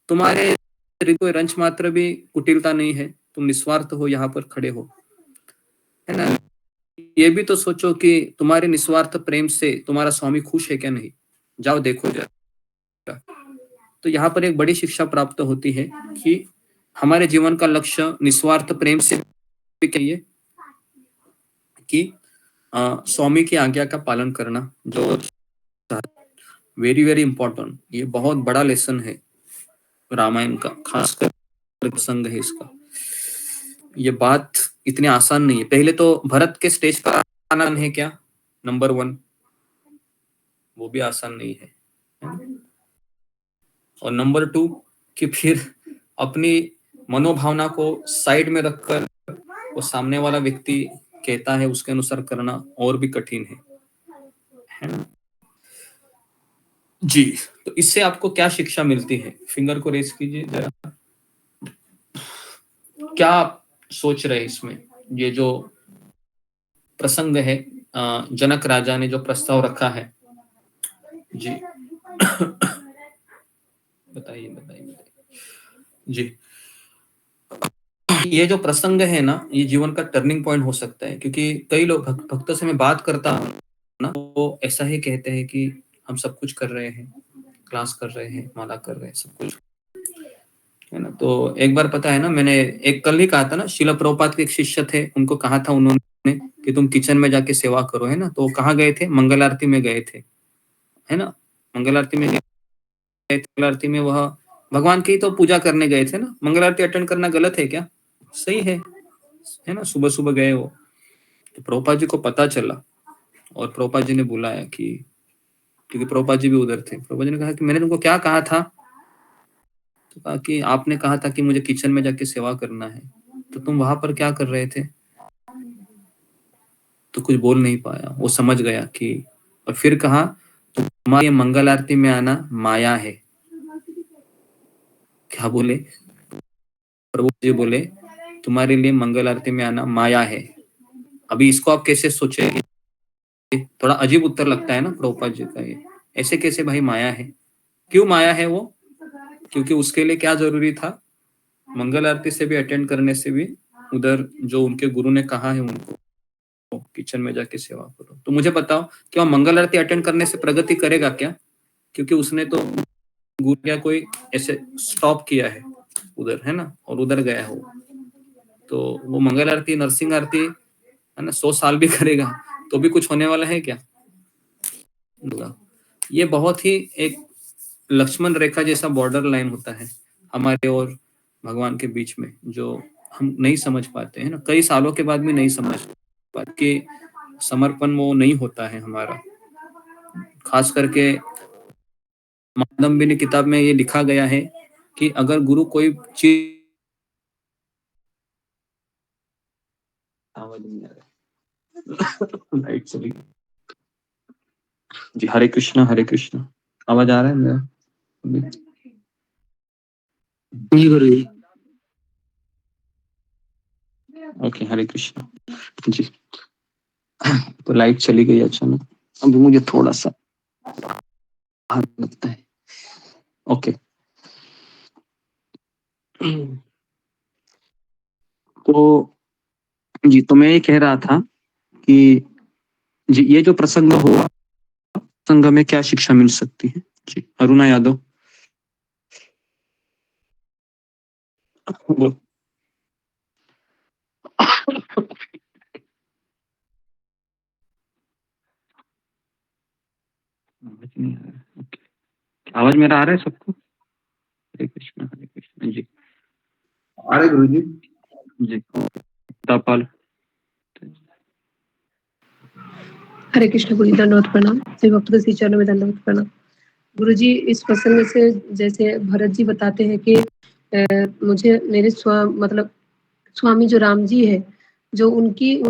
तुम्हारे कोई रंच मात्र भी कुटिलता नहीं है, तुम निस्वार्थ हो, यहाँ पर खड़े हो, है ना। ये भी तो सोचो कि तुम्हारे निस्वार्थ प्रेम से तुम्हारा स्वामी खुश है क्या नहीं, जाओ देखो जरा। तो यहाँ पर एक बड़ी शिक्षा प्राप्त होती है कि हमारे जीवन का लक्ष्य निस्वार्थ प्रेम से भी कहिए कि स्वामी की आज्ञा का पालन करना, जो वेरी वेरी इंपॉर्टेंट। ये बहुत बड़ा लेसन है रामायण का, खासकर प्रसंग है इसका। ये बात इतनी आसान नहीं है। पहले तो भरत के स्टेज पर आना है क्या, नंबर 1, वो भी आसान नहीं है। और नंबर 2 कि फिर अपनी मनोभावना को साइड में रखकर वो सामने वाला व्यक्ति कहता है उसके अनुसार करना और भी कठिन है ना जी। तो इससे आपको क्या शिक्षा मिलती है? फिंगर को रेस कीजिए जरा। क्या आप सोच रहे हैं इसमें? ये जो प्रसंग है, जनक राजा ने जो प्रस्ताव रखा है जी बताइए बताइए जी। ये जो प्रसंग है ना, ये जीवन का टर्निंग पॉइंट हो सकता है, क्योंकि कई लोग भक्तों से मैं बात करता हूँ ना, वो ऐसा ही कहते हैं कि हम सब कुछ कर रहे हैं, क्लास कर रहे हैं, माला कर रहे हैं, सब कुछ, है ना। तो एक बार पता है ना, मैंने एक कल ही कहा था ना, शिला प्रभुपाद के एक शिष्य थे, उनको कहा था उन्होंने कि तुम किचन में जाके सेवा करो, है ना। तो वो कहाँ गए थे? मंगल आरती में गए थे, है ना। मंगल आरती में गए थे, मंगल आरती में वह भगवान की तो पूजा करने गए थे ना। मंगल आरती अटेंड करना गलत है क्या? सही है ना। सुबह सुबह गए वो, तो प्रभुपाद जी को पता चला और प्रभुपाद जी ने बुलाया कि क्योंकि प्रभुपाद जी भी उधर थे। प्रभुपाद जी ने कहा कि मैंने तुमको क्या कहा था? तो कहा कि आपने कहा था कि मुझे किचन में जाके सेवा करना है, तो तुम वहां पर क्या कर रहे थे? तो कुछ बोल नहीं पाया, वो समझ गया कि, और फिर कहा तुम्हारी मंगल आरती में आना माया है। क्या बोले? प्रभु जी बोले तुम्हारे लिए मंगल आरती में आना माया है। अभी इसको आप कैसे सोचेंगे? थोड़ा अजीब उत्तर लगता है ना प्रभुपाद जी का ये, ऐसे कैसे भाई माया है? क्यों माया है वो? क्योंकि उसके लिए क्या जरूरी था? मंगल आरती से भी अटेंड करने से भी उधर जो उनके गुरु ने कहा है उनको किचन में जाके सेवा करो। तो मुझे बताओ क्या मंगल आरती अटेंड करने से प्रगति करेगा क्या? क्योंकि उसने तो गुरु क्या कोई ऐसे स्टॉप किया है उधर, है ना, और उधर गया है वो। तो वो मंगल आरती नरसिंह आरती है ना 100 साल भी करेगा तो भी कुछ होने वाला है क्या? ये बहुत ही एक लक्ष्मण रेखा जैसा बॉर्डर लाइन होता है हमारे और भगवान के बीच में, जो हम नहीं समझ पाते हैं ना, कई सालों के बाद भी नहीं समझ पाते कि समर्पण वो नहीं होता है हमारा। खास करके मादम्बिनी किताब में ये लिखा गया है कि अगर गुरु कोई चीज आवाज नहीं आ रहा लाइट चली जी। हरे कृष्णा हरे कृष्णा। आवाज आ रहा है मेरा? जी गुरुजी। ओके हरे कृष्णा जी। तो लाइट चली गई अचानक, अभी मुझे थोड़ा सा लगता है। ओके तो जी, तो मैं ये कह रहा था कि जी ये जो प्रसंग हुआ, प्रसंग में क्या शिक्षा मिल सकती है? जी अरुणा यादव। आवाज मेरा आ रहा है सबको? हरे कृष्ण जी। आ रहे गुरु जी? जी तापाल। हरे कृष्ण गुरु जी, दंडवत प्रणाम। सभी भक्तों के श्री चरणों में दंडवत प्रणाम। गुरु जी, इस प्रसंग से जैसे भरत जी बताते हैं कि मुझे मेरे मतलब स्वामी जो राम जी है, जो उनकी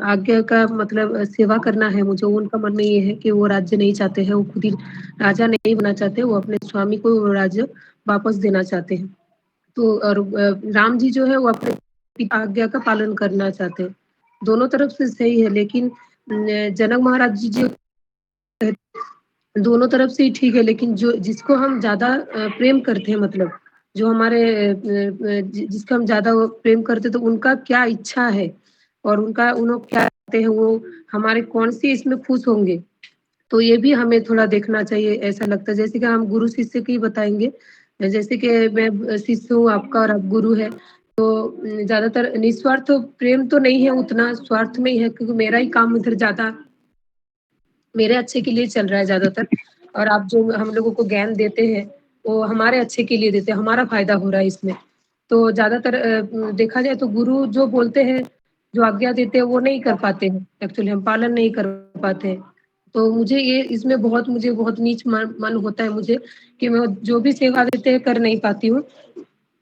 आज्ञा का मतलब सेवा करना है मुझे। उनका मन में ये है कि वो राज्य नहीं चाहते हैं, वो खुद ही राजा नहीं बनना चाहते, वो अपने स्वामी को वो राज्य वापस देना चाहते हैं। तो और राम जी जो है वो अपने पिता आज्ञा का पालन करना चाहते हैं। दोनों तरफ से सही है, लेकिन जनक महाराज जी जो दोनों तरफ से ही ठीक है, लेकिन जो जिसको हम ज्यादा प्रेम करते हैं, मतलब जो हमारे जिसका हम ज्यादा प्रेम करते हैं, तो उनका क्या इच्छा है और उनका उन्होंने क्या चाहते हैं, वो हमारे कौन सी इसमें खुश होंगे, तो ये भी हमें थोड़ा देखना चाहिए। ऐसा लगता है जैसे कि हम गुरु शिष्य की बताएंगे, जैसे कि मैं शिष्य हूँ आपका और आप गुरु है, तो ज्यादातर निस्वार्थ प्रेम तो नहीं है, उतना स्वार्थ में ही है, क्योंकि मेरा ही काम इधर ज्यादा मेरे अच्छे के लिए चल रहा है ज्यादातर, और आप जो हम लोगों को ज्ञान देते हैं वो हमारे अच्छे के लिए देते हैं, हमारा फायदा हो रहा है इसमें। तो ज्यादातर देखा जाए तो गुरु जो बोलते हैं, जो आज्ञा देते हैं, वो नहीं कर पाते हैं, एक्चुअली हम पालन नहीं कर पाते हैं। तो मुझे ये इसमें मुझे बहुत नीच मन होता है मुझे, कि मैं जो भी सेवा देते हैं कर नहीं पाती हूँ,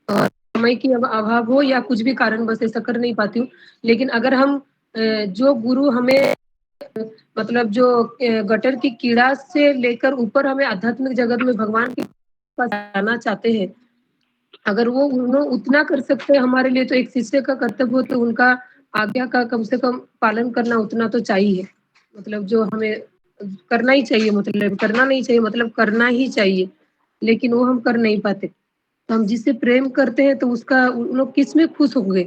और समय की अभाव हो या कुछ भी कारण बस ऐसा कर नहीं पाती हूँ। लेकिन अगर हम जो गुरु हमें मतलब जो गटर की कीड़ा से लेकर ऊपर हमें आध्यात्मिक जगत में भगवान के पास जाना चाहते हैं, अगर वो उन्होंने उतना कर सकते हैं हमारे लिए, तो एक शिष्य का कर्तव्य हो तो उनका आज्ञा का कम से कम पालन करना उतना तो चाहिए। मतलब जो हमें करना ही चाहिए, मतलब करना नहीं चाहिए, मतलब करना ही चाहिए, लेकिन वो हम कर नहीं पाते। तो हम जिससे प्रेम करते हैं तो उसका उन लोग किस में खुश होंगे,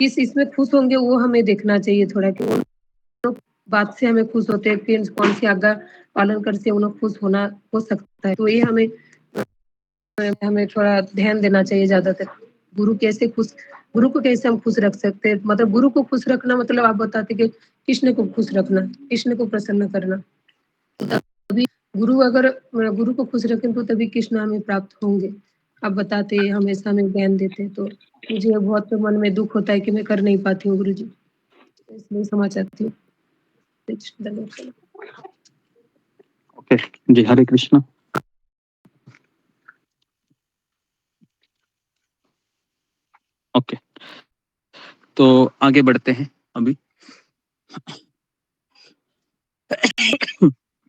किस इसमें खुश होंगे, वो हमें देखना चाहिए थोड़ा, कि वो बात से हमें खुश होते हैं, फिर कौन सी आज्ञा पालन करके उन्हें खुश होना हो सकता है। तो ये हमें थोड़ा ध्यान देना चाहिए ज्यादातर। गुरु को कैसे हम खुश रख सकते हैं, मतलब गुरु को खुश रखना मतलब आप बताते कि कृष्ण को खुश रखना, कृष्ण को प्रसन्न करना। तो तभी गुरु को खुश रखें तो तभी कृष्ण हमें प्राप्त होंगे। आप बताते हमेशा हमें ज्ञान देते, तो मुझे बहुत मन में दुख होता है कि मैं कर नहीं पाती हूँ गुरु जी, इसलिए क्षमा चाहती हूँ। ओके जी, हरे कृष्ण। ओके, तो आगे बढ़ते हैं अभी।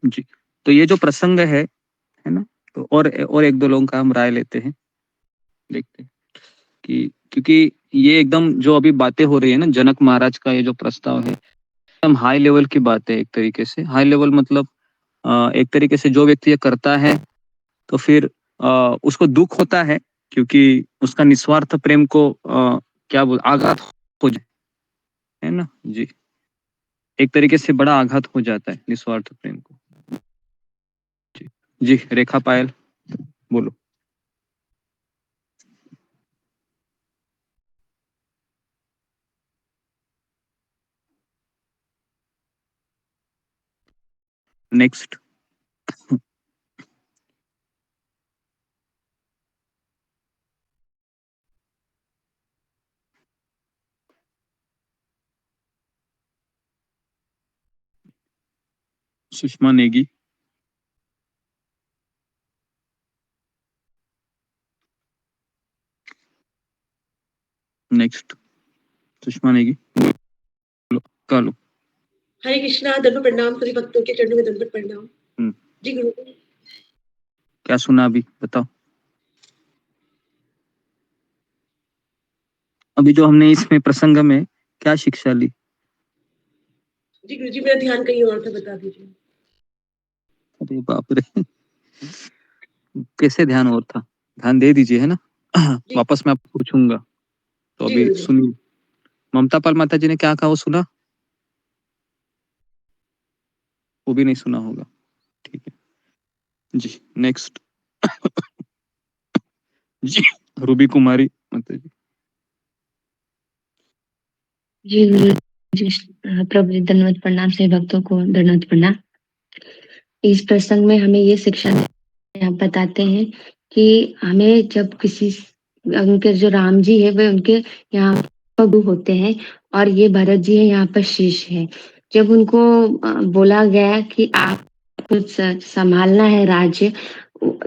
जी, तो ये जो प्रसंग है ना, तो और एक दो लोगों का हम राय लेते हैं, देखते हैं कि क्योंकि ये एकदम जो अभी बातें हो रही है ना, जनक महाराज का ये जो प्रस्ताव है, एकदम हाई लेवल की बात है। एक तरीके से हाई लेवल मतलब एक तरीके से जो व्यक्ति ये करता है तो फिर उसको दुख होता है, क्योंकि उसका निस्वार्थ प्रेम को क्या बोल आघात हो जाए, है ना जी। एक तरीके से बड़ा आघात हो जाता है निस्वार्थ प्रेम को। जी, जी रेखा पायल बोलो। नेक्स्ट। सुषमा नेगी। नेक्स्ट सुषमा नेगी कालो। हरे कृष्णा, दंडवत प्रणाम, सभी भक्तों के चरणों में दंडवत प्रणाम। जी गुरु। क्या सुना अभी बताओ। अभी जो हमने इसमें प्रसंग में क्या शिक्षा ली। जी गुरु जी, मेरा ध्यान कहीं और था, बता दीजिए। अरे बाप रे, कैसे ध्यान और था, ध्यान दे दीजिए, है ना। वापस मैं आपको पूछूंगा, तो जी अभी गुरु जी। सुनिए। ममता पाल माता जी ने क्या कहा, वो सुना? वो भी नहीं सुना होगा, ठीक है जी। नेक्स्ट। जी रूबी कुमारी माता जी। जी गुरु जी, प्रभु जी दंडवत प्रणाम, से भक्तों को दंडवत प्रणाम। इस प्रसंग में हमें ये शिक्षा आप बताते हैं कि हमें जब किसी उनके जो राम जी है वे उनके यहाँ पर गुरु होते हैं और ये भरत जी है यहाँ पर शीश है। जब उनको बोला गया कि आप कुछ संभालना है राज्य,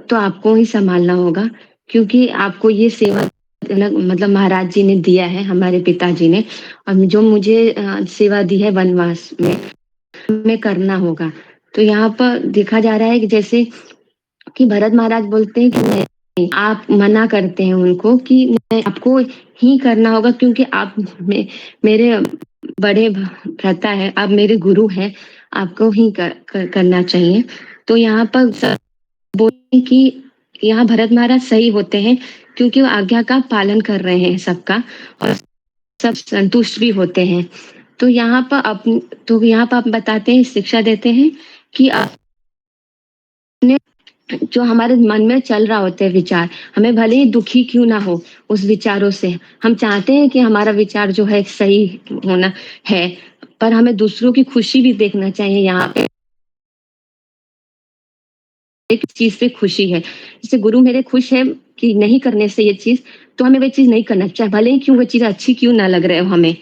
तो आपको ही संभालना होगा, क्योंकि आपको ये सेवा मतलब महाराज जी ने दिया है, हमारे पिताजी ने, और जो मुझे सेवा दी है वनवास में करना होगा। तो यहाँ पर देखा जा रहा है कि जैसे कि भरत महाराज बोलते हैं कि नहीं, आप मना करते हैं उनको कि नहीं, आपको ही करना होगा, क्योंकि आप मेरे बड़े भ्राता है, आप मेरे गुरु हैं, आपको ही करना चाहिए। तो यहाँ पर बोलते हैं कि यहाँ भरत महाराज सही होते हैं, क्योंकि वो आज्ञा का पालन कर रहे हैं सबका, और सब संतुष्ट भी होते हैं। तो यहाँ पर आप बताते हैं, शिक्षा देते हैं कि अपने जो हमारे मन में चल रहा होता है विचार, हमें भले ही दुखी क्यों ना हो उस विचारों से, हम चाहते हैं कि हमारा विचार जो है सही होना है, पर हमें दूसरों की खुशी भी देखना चाहिए। यहाँ पे एक चीज से खुशी है, जैसे गुरु मेरे खुश है कि नहीं करने से ये चीज, तो हमें वो चीज नहीं करना चाहिए, भले ही क्यों वो चीज अच्छी क्यों ना लग रहे हो हमें।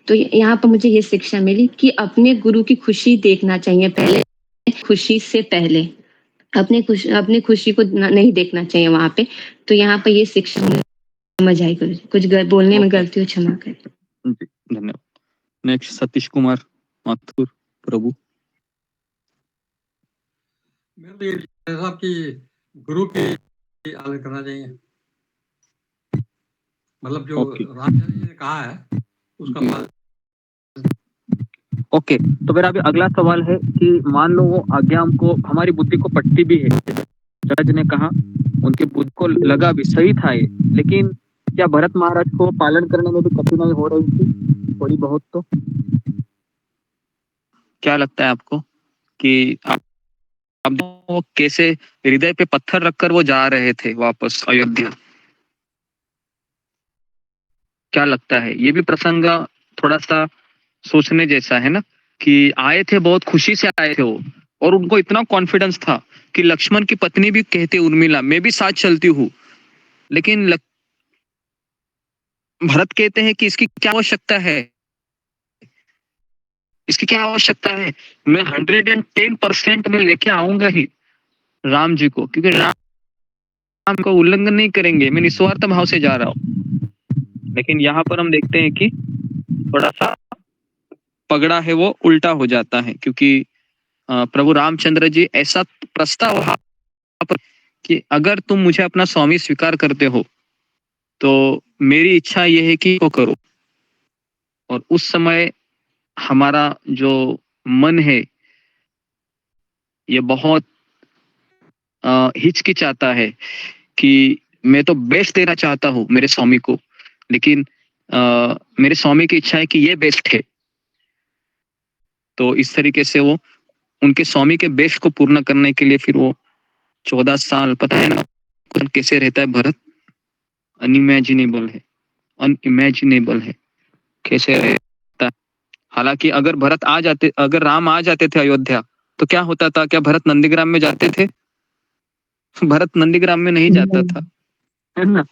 तो यहाँ पर मुझे ये शिक्षा मिली कि अपने गुरु की खुशी देखना चाहिए पहले, खुशी से पहले अपनी खुशी को नहीं देखना चाहिए वहां पे। तो यहाँ पर ये शिक्षा समझ आई। कुछ बोलने में गलती हो क्षमा करें। धन्यवाद। नेक्स्ट सतीश कुमार माथुर प्रभु। साहब की गुरु की आदर करना चाहिए, मतलब जो राम जी ने कहा है उसका पालन। ओके, तो मेरा अभी अगला सवाल है कि मान लो वो आज्ञा हमको, हमारी बुद्धि को पटती भी है, जज ने कहा, उनकी बुद्धि को लगा भी सही था ये, लेकिन क्या भरत महाराज को पालन करने में भी कठिनाई हो रही थी थोड़ी बहुत? तो क्या लगता है आपको कि अब वो कैसे हृदय पे पत्थर रखकर वो जा रहे थे वापस अयोध्या? क्या लगता है? ये भी प्रसंग थोड़ा सा सोचने जैसा है ना, कि आए थे, बहुत खुशी से आए थे वो, और उनको इतना कॉन्फिडेंस था कि लक्ष्मण की पत्नी भी कहते उर्मिला मैं भी साथ चलती हूँ, लेकिन भरत कहते हैं कि इसकी क्या आवश्यकता है, इसकी क्या आवश्यकता है, मैं 110% में लेके आऊंगा ही, राम जी को, क्योंकि राम को उल्लंघन नहीं करेंगे, मैं निस्वार्थ भाव से जा रहा हूँ। लेकिन यहाँ पर हम देखते हैं कि थोड़ा सा पगड़ा है वो उल्टा हो जाता है, क्योंकि प्रभु रामचंद्र जी ऐसा प्रस्ताव वहां पर कि अगर तुम मुझे अपना स्वामी स्वीकार करते हो तो मेरी इच्छा ये है कि वो करो। और उस समय हमारा जो मन है ये बहुत हिचकिचाता है कि मैं तो बेस्ट देना चाहता हूँ मेरे स्वामी को, लेकिन मेरे स्वामी की इच्छा है कि ये बेस्ट है। तो इस तरीके से वो उनके स्वामी के बेस्ट को पूर्ण करने के लिए फिर वो 14 साल, पता है ना कैसे रहता है भरत, अनइमेजिनेबल है, अनइमेजिनेबल है कैसे रहता है। हालांकि अगर अगर राम आ जाते थे अयोध्या तो क्या होता था? क्या भरत नंदीग्राम में जाते थे? भरत नंदीग्राम में नहीं जाता था, है ना।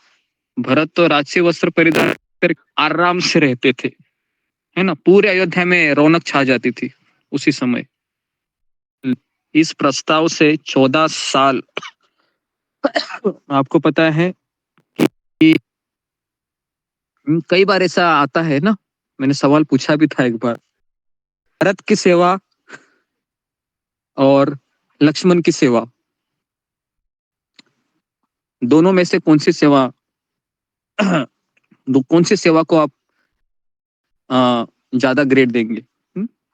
भरत तो राजसी वस्त्र परिधान कर आराम से रहते थे, है ना। पूरे अयोध्या में रौनक छा जाती थी उसी समय। इस प्रस्ताव से 14 साल आपको पता है कि कई बार ऐसा आता है ना, मैंने सवाल पूछा भी था एक बार, भरत की सेवा और लक्ष्मण की सेवा, दोनों में से कौन सी सेवा कौन सी सेवा को आप ज्यादा ग्रेड देंगे?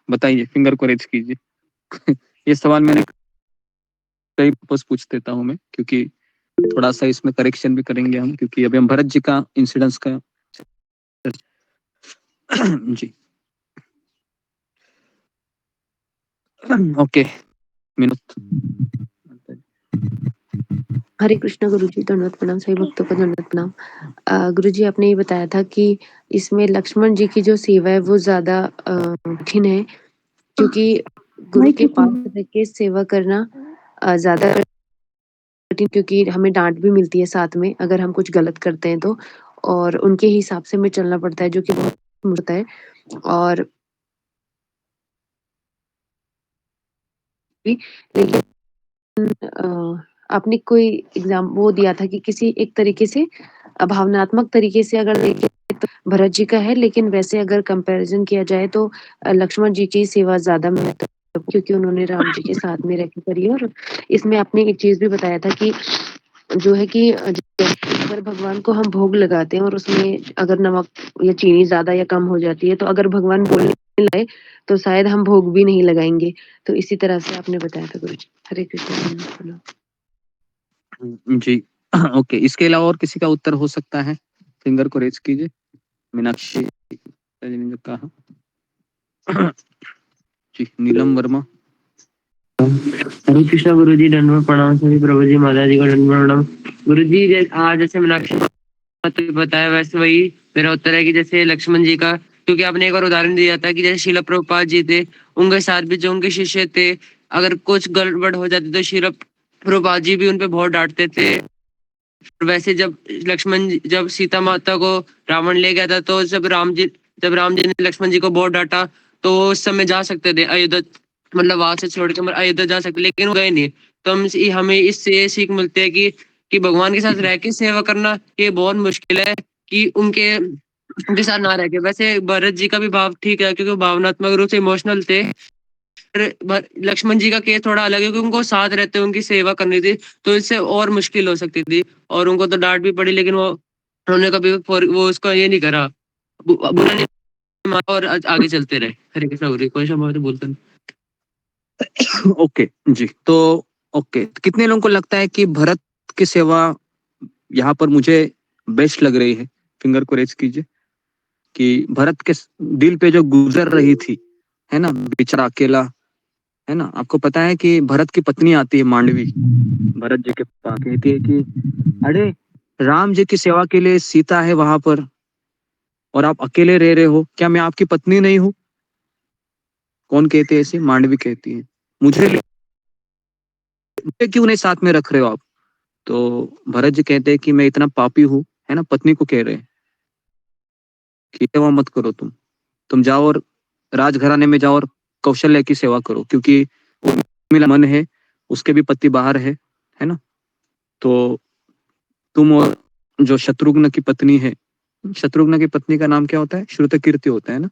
बताइए, फिंगर को रेज कीजिए। ये सवाल मैंने कई बस पूछ देता हूं मैं, क्योंकि थोड़ा सा इसमें करेक्शन भी करेंगे हम, क्योंकि अभी हम भरत जी का इंसिडेंस का जी ओके मिनट। हरे कृष्णा गुरुजी, दंडवत प्रणाम। सभी भक्तों को दंडवत प्रणाम। गुरुजी, आपने ये बताया था कि इसमें लक्ष्मण जी की जो सेवा है वो ज्यादा कठिन है, क्योंकि गुरु के पास रह के सेवा करना ज्यादा कठिन, क्योंकि हमें डांट भी मिलती है साथ में अगर हम कुछ गलत करते हैं तो, और उनके हिसाब से हमें चलना पड़ता है, जो कि बहुत मुश्किल है। और लेकिन आपने कोई एग्जाम वो दिया था कि किसी एक तरीके से भावनात्मक तरीके से अगर देखें तो भरत जी का है, लेकिन वैसे अगर कंपैरिजन किया जाए तो लक्ष्मण जी की सेवा ज्यादा महत्व, क्योंकि उन्होंने राम जी के साथ में रहकर करी। और इसमें आपने एक चीज भी बताया था कि जो है कि अगर भगवान को हम भोग लगाते हैं और उसमें अगर नमक या चीनी ज्यादा या कम हो जाती है, तो अगर भगवान बोलने लगे तो शायद हम भोग भी नहीं लगाएंगे। तो इसी तरह से आपने बताया था गुरु जी। हरे कृष्ण जी ओके। इसके अलावा और किसी का उत्तर हो सकता है? फिंगर को रेज कीजिए। मीनाक्षी ने कहा जी। नीलम वर्मा। हरे कृष्णा गुरु जी, दंडवत प्रणाम। सभी प्रभु जी माता जी को दंडवत प्रणाम। गुरु जी, जैसे मीनाक्षी ने बताया वैसे वही मेरा उत्तर है कि जैसे लक्ष्मण जी का, क्योंकि आपने एक और उदाहरण दिया था कि जैसे शिला प्रभुपाद जी थे, उनके साथ भी जो उनके शिष्य थे, अगर कुछ गड़बड़ हो जाती तो शिला प्रभुपाद जी भी उनपे बहुत डांटते थे। वैसे जब सीता माता को रावण ले गया था, तो जब राम जी ने लक्ष्मण जी को बहुत डांटा, तो वो उस समय जा सकते थे अयोध्या, मतलब वहां से छोड़ के अयोध्या जा सकते, लेकिन वो गए नहीं। तो हमें इससे ये सीख मिलती है कि भगवान के साथ रह के सेवा करना ये बहुत मुश्किल है, कि उनके साथ ना रह के। वैसे भरत जी का भी भाव ठीक है, क्योंकि वो भावनात्मक रूप से इमोशनल थे। लक्ष्मण जी का केस थोड़ा अलग है, क्योंकि उनको साथ रहते उनकी सेवा करनी थी, तो इससे और मुश्किल हो सकती थी, और उनको तो डांट भी पड़ी, लेकिन उन्होंने कभी वो उसका ये नहीं करा, बुरा नहीं माना, और आगे चलते रहे। हरे कृष्ण। कोई शब्द तो बोलते नहीं। ओके जी। तो ओके, कितने लोगों को लगता है कि भरत की सेवा यहाँ पर मुझे बेस्ट लग रही है? फिंगर को रेज कीजिए। कि भरत के दिल पे जो गुजर रही थी, है ना, बेचारा अकेला, है ना। आपको पता है कि भरत की पत्नी आती है मांडवी, भरत जी के पास, कहती है कि अरे राम जी की सेवा के लिए सीता है वहां पर और आप अकेले रह रहे हो, क्या मैं आपकी पत्नी नहीं हूं? कौन कहते हैं ऐसे? मांडवी कहती है। मुझे क्यों नहीं साथ में रख रहे हो आप? तो भरत जी कहते हैं कि मैं इतना पापी हूं, है ना, पत्नी को कह रहे हैं कि सेवा मत करो, तुम जाओ और राजघराने में जाओ और कौशल्या की सेवा करो, क्योंकि मेरा मन है, उसके भी पति बाहर है, है ना। तो तुम और जो शत्रुघ्न की पत्नी है, शत्रुघ्न की पत्नी का नाम क्या होता है? श्रुतकीर्ति होता है ना,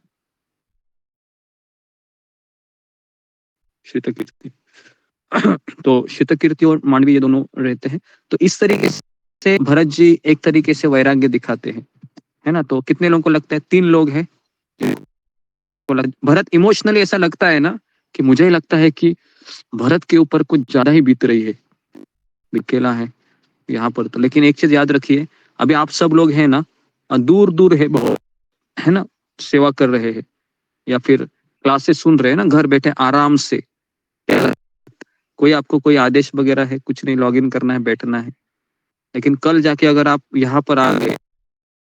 श्रुतकीर्ति। तो श्रुतकीर्ति और मांडवी ये दोनों रहते हैं। तो इस तरीके से भरत जी एक तरीके से वैराग्य दिखाते हैं, है ना। तो कितने लोगों को लगता है? 3 लोग हैं। भरत इमोशनली ऐसा लगता है ना कि मुझे लगता है कि भरत के ऊपर कुछ ज्यादा ही बीत रही है, अकेला है यहाँ पर। तो लेकिन एक चीज याद रखिए, अभी आप सब लोग हैं ना, दूर दूर है बहुत, है ना, सेवा कर रहे हैं या फिर क्लासेस सुन रहे हैं ना, घर बैठे आराम से। कोई आपको कोई आदेश वगैरह है कुछ नहीं, लॉगिन करना है, बैठना है। लेकिन कल जाके अगर आप यहाँ पर आ गए,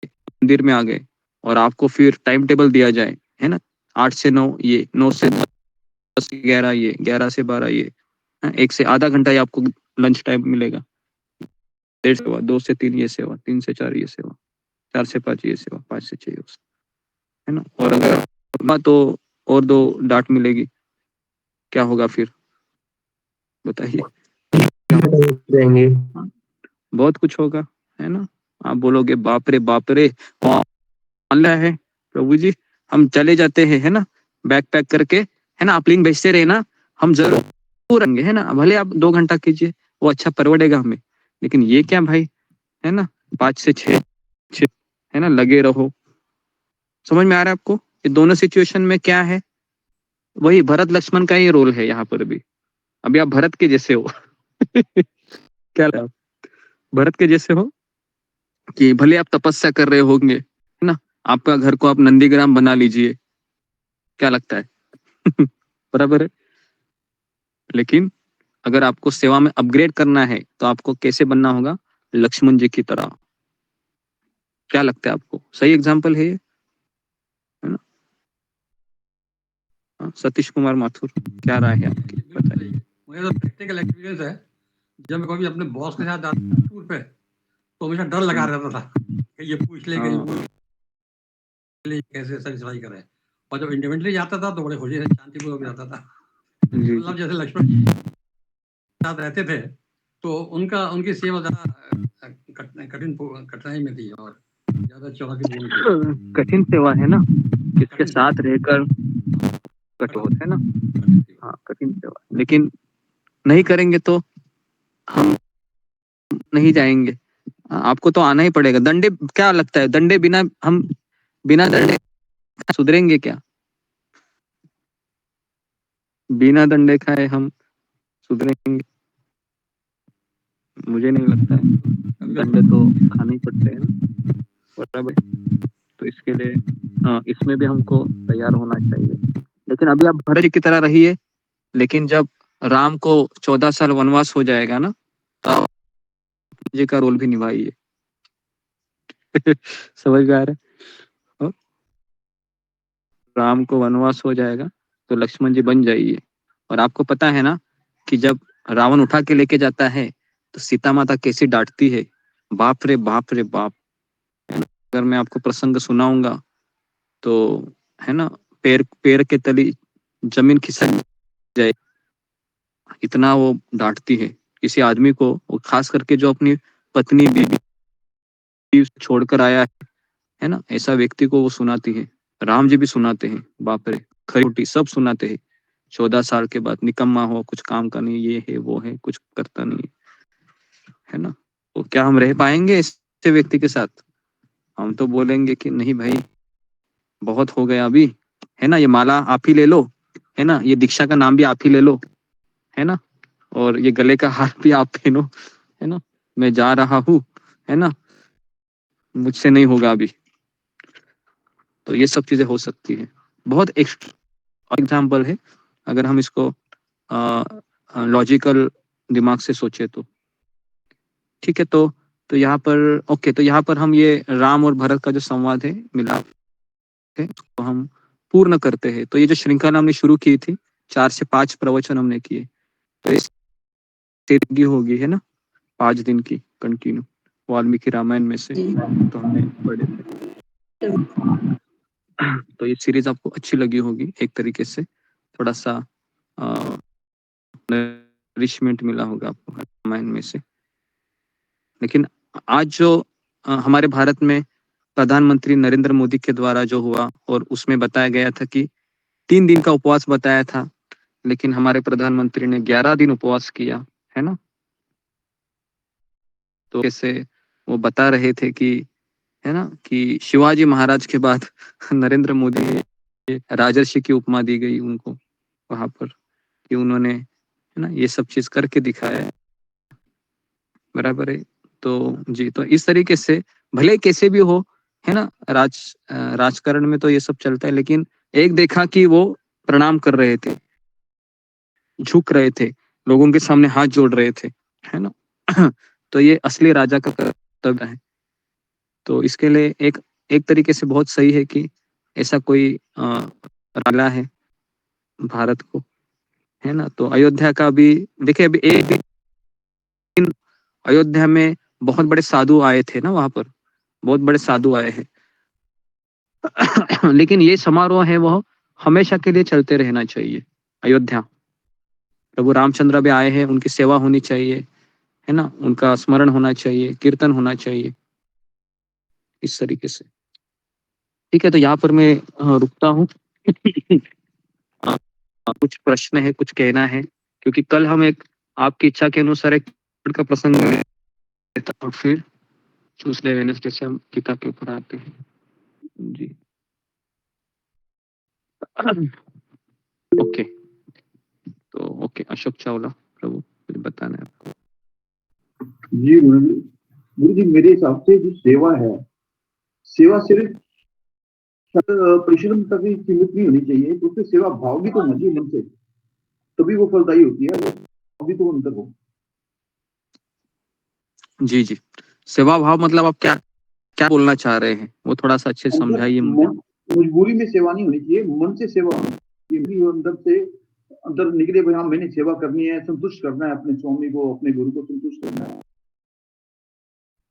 मंदिर में आ गए, और आपको फिर टाइम टेबल दिया जाए, है ना, 8 से 9 ये, 9 से 10, 11 ये, 11 से 12 ये, 1 से आधा घंटा ये आपको लंच टाइम मिलेगा। 1:30 सेवा, 2 से 3 ये सेवा, 3 से 4 ये सेवा, 4 से 5 ये सेवा, 5 से 6 है ना। और अगर तो और 2 डांट मिलेगी, क्या होगा फिर बताइए? देंगे। बहुत कुछ होगा, है ना। आप बोलोगे बाप रे अल्लाह है प्रभु जी, हम चले जाते हैं, है ना, बैग पैक करके, है ना, आप लिंक भेजते रहे ना, हम जरूर आएंगे, है ना। भले आप 2 घंटा कीजिए, वो अच्छा परवड़ेगा हमें। लेकिन ये क्या भाई, है ना, 5 से 6 है ना, लगे रहो। समझ में आ रहा है आपको? ये दोनों सिचुएशन में क्या है, वही भरत लक्ष्मण का ही रोल है यहाँ पर भी। अभी आप भरत के जैसे हो। क्या लगा? भरत के जैसे हो कि भले आप तपस्या कर रहे होंगे, है ना, आपका घर को आप नंदीग्राम बना लीजिए, क्या लगता है? बराबर है। लेकिन अगर आपको सेवा में अपग्रेड करना है तो आपको कैसे बनना होगा? लक्ष्मण जी की तरह। क्या लगता है आपको? सही एग्जाम्पल है ये, है ना। हाँ, सतीश कुमार माथुर, क्या राय है आपकी, बताइए। मुझे तो प्रैक्टिकल एक्सपीरियंस है। जब मैं कभी अपने बॉस के साथ जाता था टूर पे, तो हमेशा डर लगा रहता था कि ये पूछ ले, कि ये पूछ ले, कैसे सेटिस्फाई करे। और जब इंडिपेंडेंटली जाता था तो बड़े खुशी से शांतिपूर्वक जाता था। मतलब जैसे लक्ष्मण जी साथ रहते थे, तो उनकी सेवा ज्यादा कठिनाई में थी और ज्यादा चुनौतीपूर्ण थी। कठिन सेवा है ना, किसके साथ रहकर कठोर, है ना। हाँ, कठिन सेवा। लेकिन नहीं करेंगे तो हम नहीं जाएंगे। आपको तो आना ही पड़ेगा। दंडे, क्या लगता है, दंडे बिना, हम बिना दंडे सुधरेंगे क्या? बिना दंडे खाए हम सुधरेंगे? मुझे नहीं लगता है। दंडे तो खाने ही पड़ते हैं ना, बराबर। तो इसके लिए इसमें भी हमको तैयार होना चाहिए। लेकिन अभी आप भरत जी की तरह रहिए, लेकिन जब राम को 14 साल वनवास हो जाएगा ना, तो जी का रोल भी निभाइए। समझ में आ रहा है? राम को वनवास हो जाएगा तो लक्ष्मण जी बन जाइए। और आपको पता है ना कि जब रावण उठा के लेके जाता है तो सीता माता कैसी डांटती है, बाप रे बाप रे बाप। अगर मैं आपको प्रसंग सुनाऊंगा तो, है ना, पैर पैर के तली जमीन खिसक जाए, इतना वो डांटती है किसी आदमी को, वो खास करके जो अपनी पत्नी बीवी छोड़कर आया है ना, ऐसा व्यक्ति को वो सुनाती है। राम जी भी सुनाते हैं, बाप रे, खरी सब सुनाते हैं। 14 साल के बाद निकम्मा हो, कुछ काम का नहीं, ये है वो है, कुछ करता नहीं है ना। तो क्या हम रह पाएंगे ऐसे व्यक्ति के साथ? हम तो बोलेंगे कि नहीं भाई, बहुत हो गया अभी, है ना, ये माला आप ही ले लो, है ना, ये दीक्षा का नाम भी आप ही ले लो, है ना, और ये गले का हार भी आप पहनो, है ना, मैं जा रहा हूँ, है ना, मुझसे नहीं होगा अभी। तो ये सब चीजें हो सकती है। बहुत एग्जाम्पल है, अगर हम इसको लॉजिकल दिमाग से सोचे तो। ठीक है, तो यहाँ पर ओके, तो यहाँ पर हम ये राम और भरत का जो संवाद है मिलाप है, तो हम पूर्ण करते हैं। तो ये जो श्रृंखला हमने शुरू की थी, 4 से 5 प्रवचन हमने किए, तो इस होगी, है ना, 5 दिन की कंटिन्यू वाल्मीकि रामायण में से तो हमने पढ़े थे। तो ये सीरीज आपको अच्छी लगी होगी एक तरीके से, थोड़ा सा नरिशमेंट मिला होगा आपको रामायण में से। लेकिन आज जो हमारे भारत में प्रधानमंत्री नरेंद्र मोदी के द्वारा जो हुआ और उसमें बताया गया था कि 3 दिन का उपवास बताया था, लेकिन हमारे प्रधानमंत्री ने 11 दिन उपवास किया, है ना? तो कैसे वो बता रहे थे कि, है ना, कि शिवाजी महाराज के बाद नरेंद्र मोदी राजर्षि की उपमा दी गई उनको वहां पर, कि उन्होंने, है ना, ये सब चीज करके दिखाया है। बराबर है। तो जी, तो इस तरीके से भले कैसे भी हो, है ना, राजकारण में तो ये सब चलता है, लेकिन एक देखा कि वो प्रणाम कर रहे थे, झुक रहे थे, लोगों के सामने हाथ जोड़ रहे थे, है ना। तो ये असली राजा का कर्तव्य है। तो इसके लिए एक तरीके से बहुत सही है कि ऐसा कोई राजा है भारत को, है ना। तो अयोध्या का भी देखिए, अभी एक दिन अयोध्या में बहुत बड़े साधु आए थे ना, वहां पर बहुत बड़े साधु आए हैं। लेकिन ये समारोह है वह हमेशा के लिए चलते रहना चाहिए। अयोध्या प्रभु रामचंद्र भी आए हैं, उनकी सेवा होनी चाहिए, है ना, उनका स्मरण होना चाहिए, कीर्तन होना चाहिए, इस तरीके से। ठीक है, तो यहाँ पर मैं रुकता हूँ। कुछ प्रश्न है, कुछ कहना है, क्योंकि कल हम एक आपकी इच्छा के अनुसार एक का प्रसंग और फिर दूसरे वेडनेसडे से हम गीता के ऊपर आते हैं। जी ओके, तो ओके, अशोक चावला प्रभु कुछ बताना है आपको। जी गुरु जी, मेरे हिसाब से जो सेवा है, सेवा सिर्फ परिश्रम तक ही सीमित नहीं होनी चाहिए, तो उससे सेवा भाव भी तो होना चाहिए मन से, तभी वो फलदायी होती है। अभी तो अंतर हो। जी जी, सेवा भाव मतलब आप क्या क्या बोलना चाह रहे हैं, वो थोड़ा सा अच्छे से समझाइए मुझे। मजबूरी में सेवा नहीं होनी चाहिए, मन से सेवा होनी चाहिए। अंदर से अंदर निकले भाई, हाँ मैंने सेवा करनी है, संतुष्ट करना है अपने स्वामी को, अपने गुरु को संतुष्ट करना है,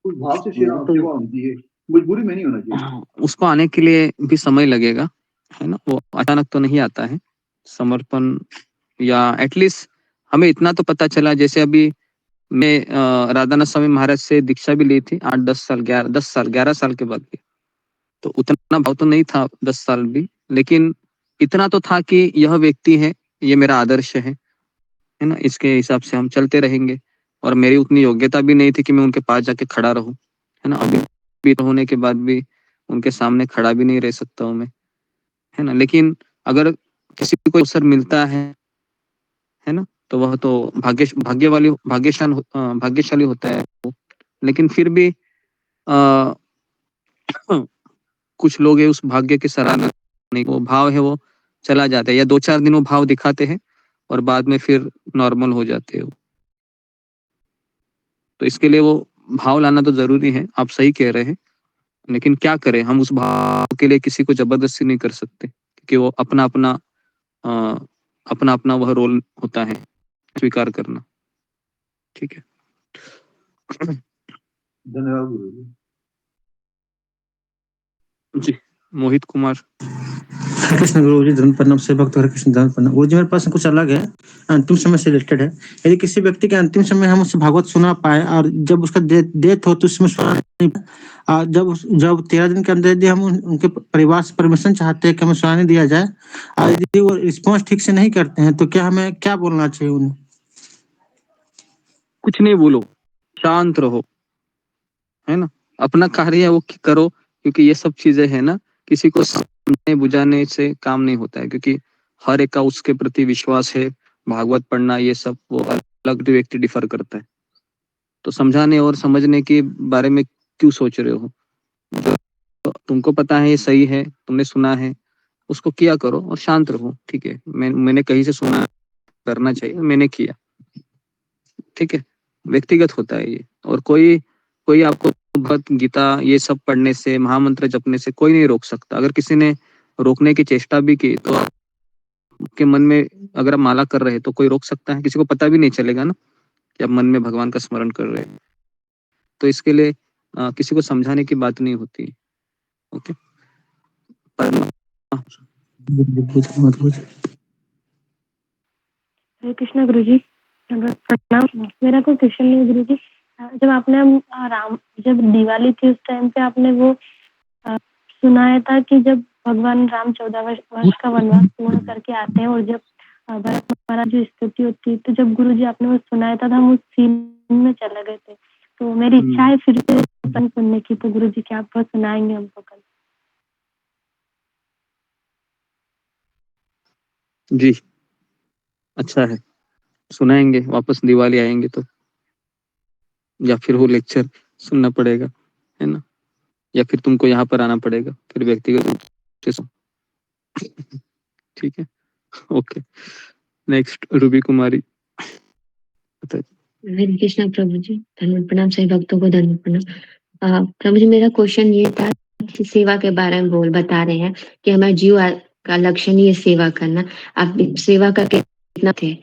उस भाव से सेवा होनी चाहिए, मजबूरी में नहीं होना चाहिए। उसको आने के लिए भी समय लगेगा, है ना, वो अचानक तो नहीं आता है समर्पण। या एटलीस्ट हमें इतना तो पता चला, जैसे अभी मैं राधानाथ स्वामी महाराज से दीक्षा भी ली थी 8-10 साल 11 साल के बाद भी। तो उतना भाव तो नहीं था 10 साल भी, लेकिन इतना तो था कि यह व्यक्ति है, ये मेरा आदर्श है ना, इसके हिसाब से हम चलते रहेंगे। और मेरी उतनी योग्यता भी नहीं थी कि मैं उनके पास जाके खड़ा रहूं, है ना। अभी भी होने के बाद भी उनके सामने खड़ा भी नहीं रह सकता हूँ मैं, है ना। लेकिन अगर किसी को अवसर मिलता है ना, तो वह तो भाग्यशाली होता है वो। लेकिन फिर भी आ, कुछ लोग है उस भाग्य की सराहना नहीं, वो भाव है वो चला जाता है, या 2-4 दिन वो भाव दिखाते हैं और बाद में फिर नॉर्मल हो जाते हैं। तो इसके लिए वो भाव लाना तो जरूरी है, आप सही कह रहे हैं। लेकिन क्या करें, हम उस भाव के लिए किसी को जबरदस्ती नहीं कर सकते, क्योंकि वो अपना अपना वह रोल होता है, स्वीकार करना। ठीक है, धन्यवाद गुरु जी। जी मोहित कुमार। हरे कृष्ण गुरु जी, धर्म प्रणाम से भक्त हरे कृष्ण धर्म प्रणाम। गुरु जी, मेरे पास कुछ अलग है, अंतिम समय से रिलेटेड है। यदि किसी व्यक्ति के अंतिम समय हम उससे भागवत सुना पाए और जब उसका डेथ हो तो उसमें सुना नहीं, जब 13 दिन के अंदर यदि हम उनके परिवार से परमिशन चाहते हैं कि हमें सुनाने दिया जाए, और यदि वो रिस्पॉन्स ठीक से नहीं करते हैं, तो क्या हमें क्या बोलना चाहिए उन्हें? कुछ नहीं बोलो, शांत रहो, है ना, अपना कार्य है वो करो। क्योंकि ये सब चीजें है ना, किसी को समझाने बुझाने से काम नहीं होता है, क्योंकि हर एक का उसके प्रति विश्वास है। भागवत पढ़ना ये सब वो अलग व्यक्ति डिफर करता है। तो समझाने और समझने के बारे में क्यों सोच रहे हो? तो तुमको पता है ये सही है, तुमने सुना है, उसको किया करो और शांत रहो। ठीक है, मैंने कहीं से सुना, करना चाहिए, मैंने किया, ठीक है, व्यक्तिगत होता है ये। और कोई आपको भगवत गीता ये सब पढ़ने से, महामंत्र जपने से कोई नहीं रोक सकता। अगर किसी ने रोकने की चेष्टा भी की तो आपके मन में अगर आप माला कर रहे हैं तो कोई रोक सकता है? किसी को पता भी नहीं चलेगा ना कि आप मन में भगवान का स्मरण कर रहे हैं। तो इसके लिए किसी को समझाने की बात नहीं होती। ओके, हरे कृष्ण गुरु जी। प्रणाम। मेरा कोई क्वेश्चन नहीं है गुरु जी। जब आपने जब दिवाली थी उस टाइम पे आपने वो सुनाया था कि जब भगवान राम 14 वर्ष का वनवास पूर्ण करके आते हैं और जब भरत महाराज जो स्थिति होती है, तो जब गुरु जी आपने वो सुनाया था तो हम उस सीन में चले गए थे। तो मेरी इच्छा है फिर से सुनने की, तो गुरु जी क्या आप वो सुनाएंगे हमको कल? जी, अच्छा है, सुनाएंगे वापस दिवाली आएंगे तो, या फिर वो लेक्चर सुनना पड़ेगा, है ना, या फिर तुमको यहाँ पर आना पड़ेगा फिर व्यक्तिगत रूप से ठीक है, ओके। नेक्स्ट रूबी कुमारी। हरे कृष्णा प्रभु जी, धन्यवाद प्रणाम सभी भक्तों को, धन्यवाद प्रणाम। प्रभु जी मेरा क्वेश्चन ये था कि सेवा के बारे में बता रहे हैं कि हमारे जीव का लक्षण ही है सेवा करना। आप सेवा का कितना थे?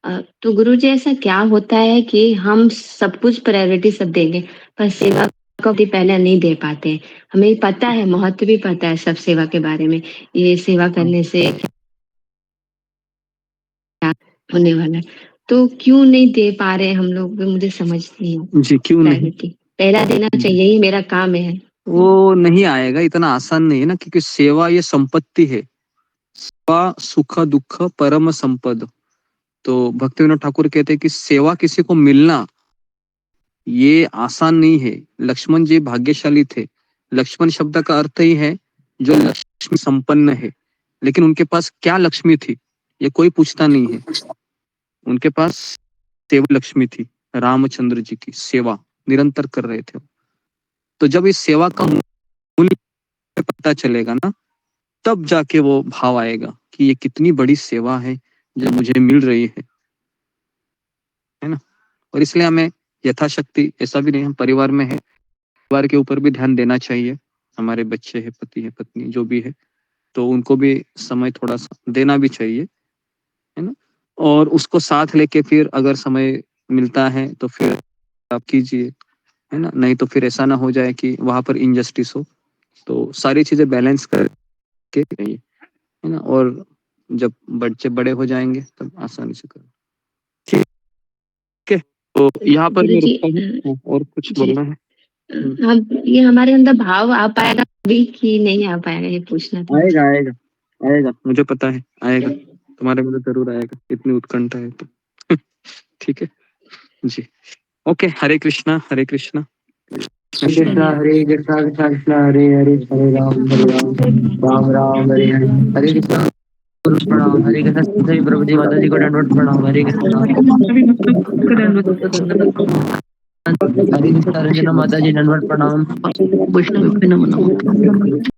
तो गुरु जी ऐसा क्या होता है कि हम सब कुछ प्रायोरिटी सब देंगे पर सेवा को भी पहले नहीं दे पाते? हमें पता है, महत्व भी पता है सब सेवा के बारे में, ये सेवा करने से होने वाला है, तो क्यों नहीं दे पा रहे हम लोग? मुझे समझ नहीं है। जी, क्यों नहीं? पहला देना चाहिए, ये मेरा काम है। वो नहीं आएगा, इतना आसान नहीं है ना, क्योंकि सेवा ये संपत्ति है। सेवा सुख दुख परम संपद। तो भक्तिविनोद ठाकुर कहते हैं कि सेवा किसी को मिलना ये आसान नहीं है। लक्ष्मण जी भाग्यशाली थे। लक्ष्मण शब्द का अर्थ ही है जो लक्ष्मी संपन्न है, लेकिन उनके पास क्या लक्ष्मी थी ये कोई पूछता नहीं है। उनके पास सेवा लक्ष्मी थी, रामचंद्र जी की सेवा निरंतर कर रहे थे। तो जब इस सेवा का मूल्य पता चलेगा ना, तब जाके वो भाव आएगा कि ये कितनी बड़ी सेवा है जो मुझे मिल रही है ना। और इसलिए हमें यथाशक्ति, ऐसा भी नहीं हम परिवार में है, परिवार के ऊपर भी ध्यान देना चाहिए। हमारे बच्चे है, पति है, पत्नी जो भी है, तो उनको भी समय थोड़ा सा देना भी चाहिए, है ना। और उसको साथ लेके फिर अगर समय मिलता है तो फिर आप कीजिए, है ना। नहीं तो फिर ऐसा ना हो जाए कि वहां पर इनजस्टिस हो। तो सारी चीजें बैलेंस करके रहिए, है ना। और जब बच्चे बड़े हो जाएंगे तब आसानी से करो, ठीक है। तो यहाँ पर मैं रुकता हूँ, और कुछ बोलना है? हम ये हमारे अंदर भाव आ पाएगा अभी कि नहीं आ पाएगा, ये पूछना था। आएगा आएगा आएगा, मुझे पता है आएगा, तुम्हारे में जरूर आएगा, इतनी उत्कंठा है तो ठीक है जी। ओके, हरे कृष्णा हरे कृष्णा कृष्णा हरे कृष्णा कृष्णा कृष्णा हरे हरे, हरे राम राम राम हरे हरे। हरे कृष्णा प्रणाम। हरे कृष्णा सभी प्रभु जी माता जी को दंडवत प्रणाम। हरे कृष्णा हरे कृष्णा रंजना माता जी दंडवत प्रणाम।